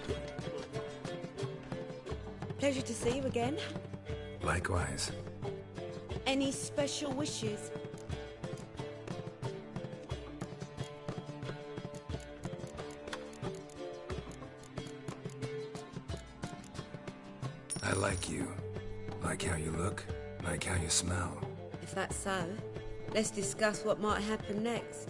Pleasure to see you again. Likewise. Any special wishes? I like you. Like how you look. Like how you smell. If that's so, let's discuss what might happen next.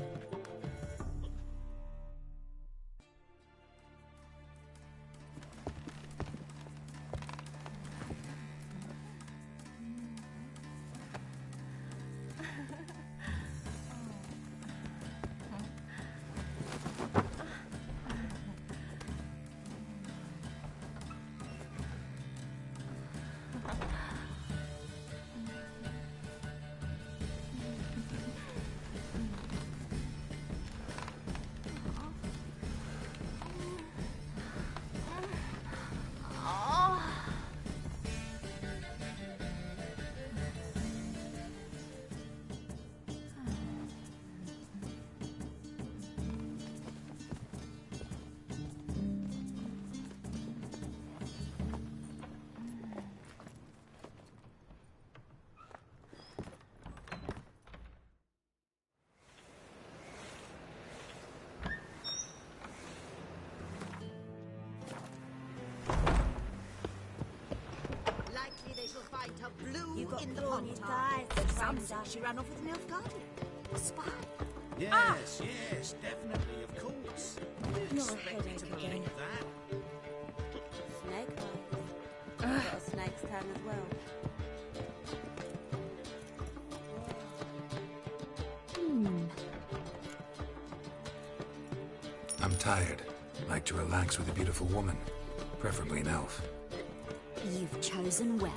Likely they shall find her blue You got in the blue on pond your tide. thighs, Some Fraser. say she ran off with an elf guardian. A spy. Yes, yes, definitely, of course. You Not a expect me to headache believe again. that? Snake eyes. Got a snake's tongue as well. I'm tired. Like to relax with a beautiful woman. Preferably an elf. You've chosen well.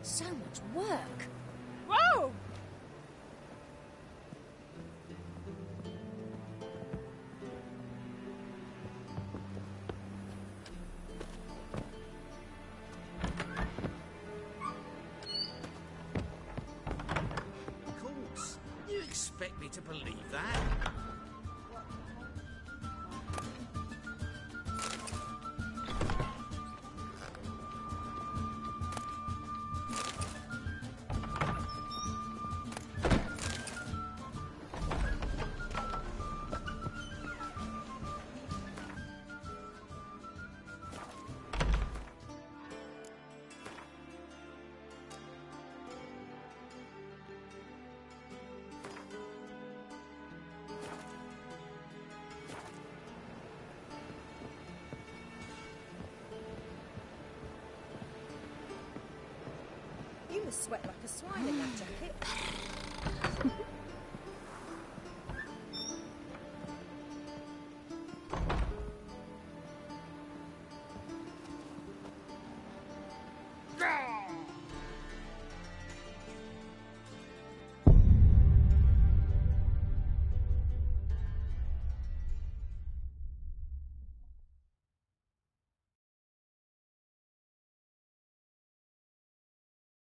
So much work. Whoa! Of course. You expect me to believe that? sweat like a swine in that jacket.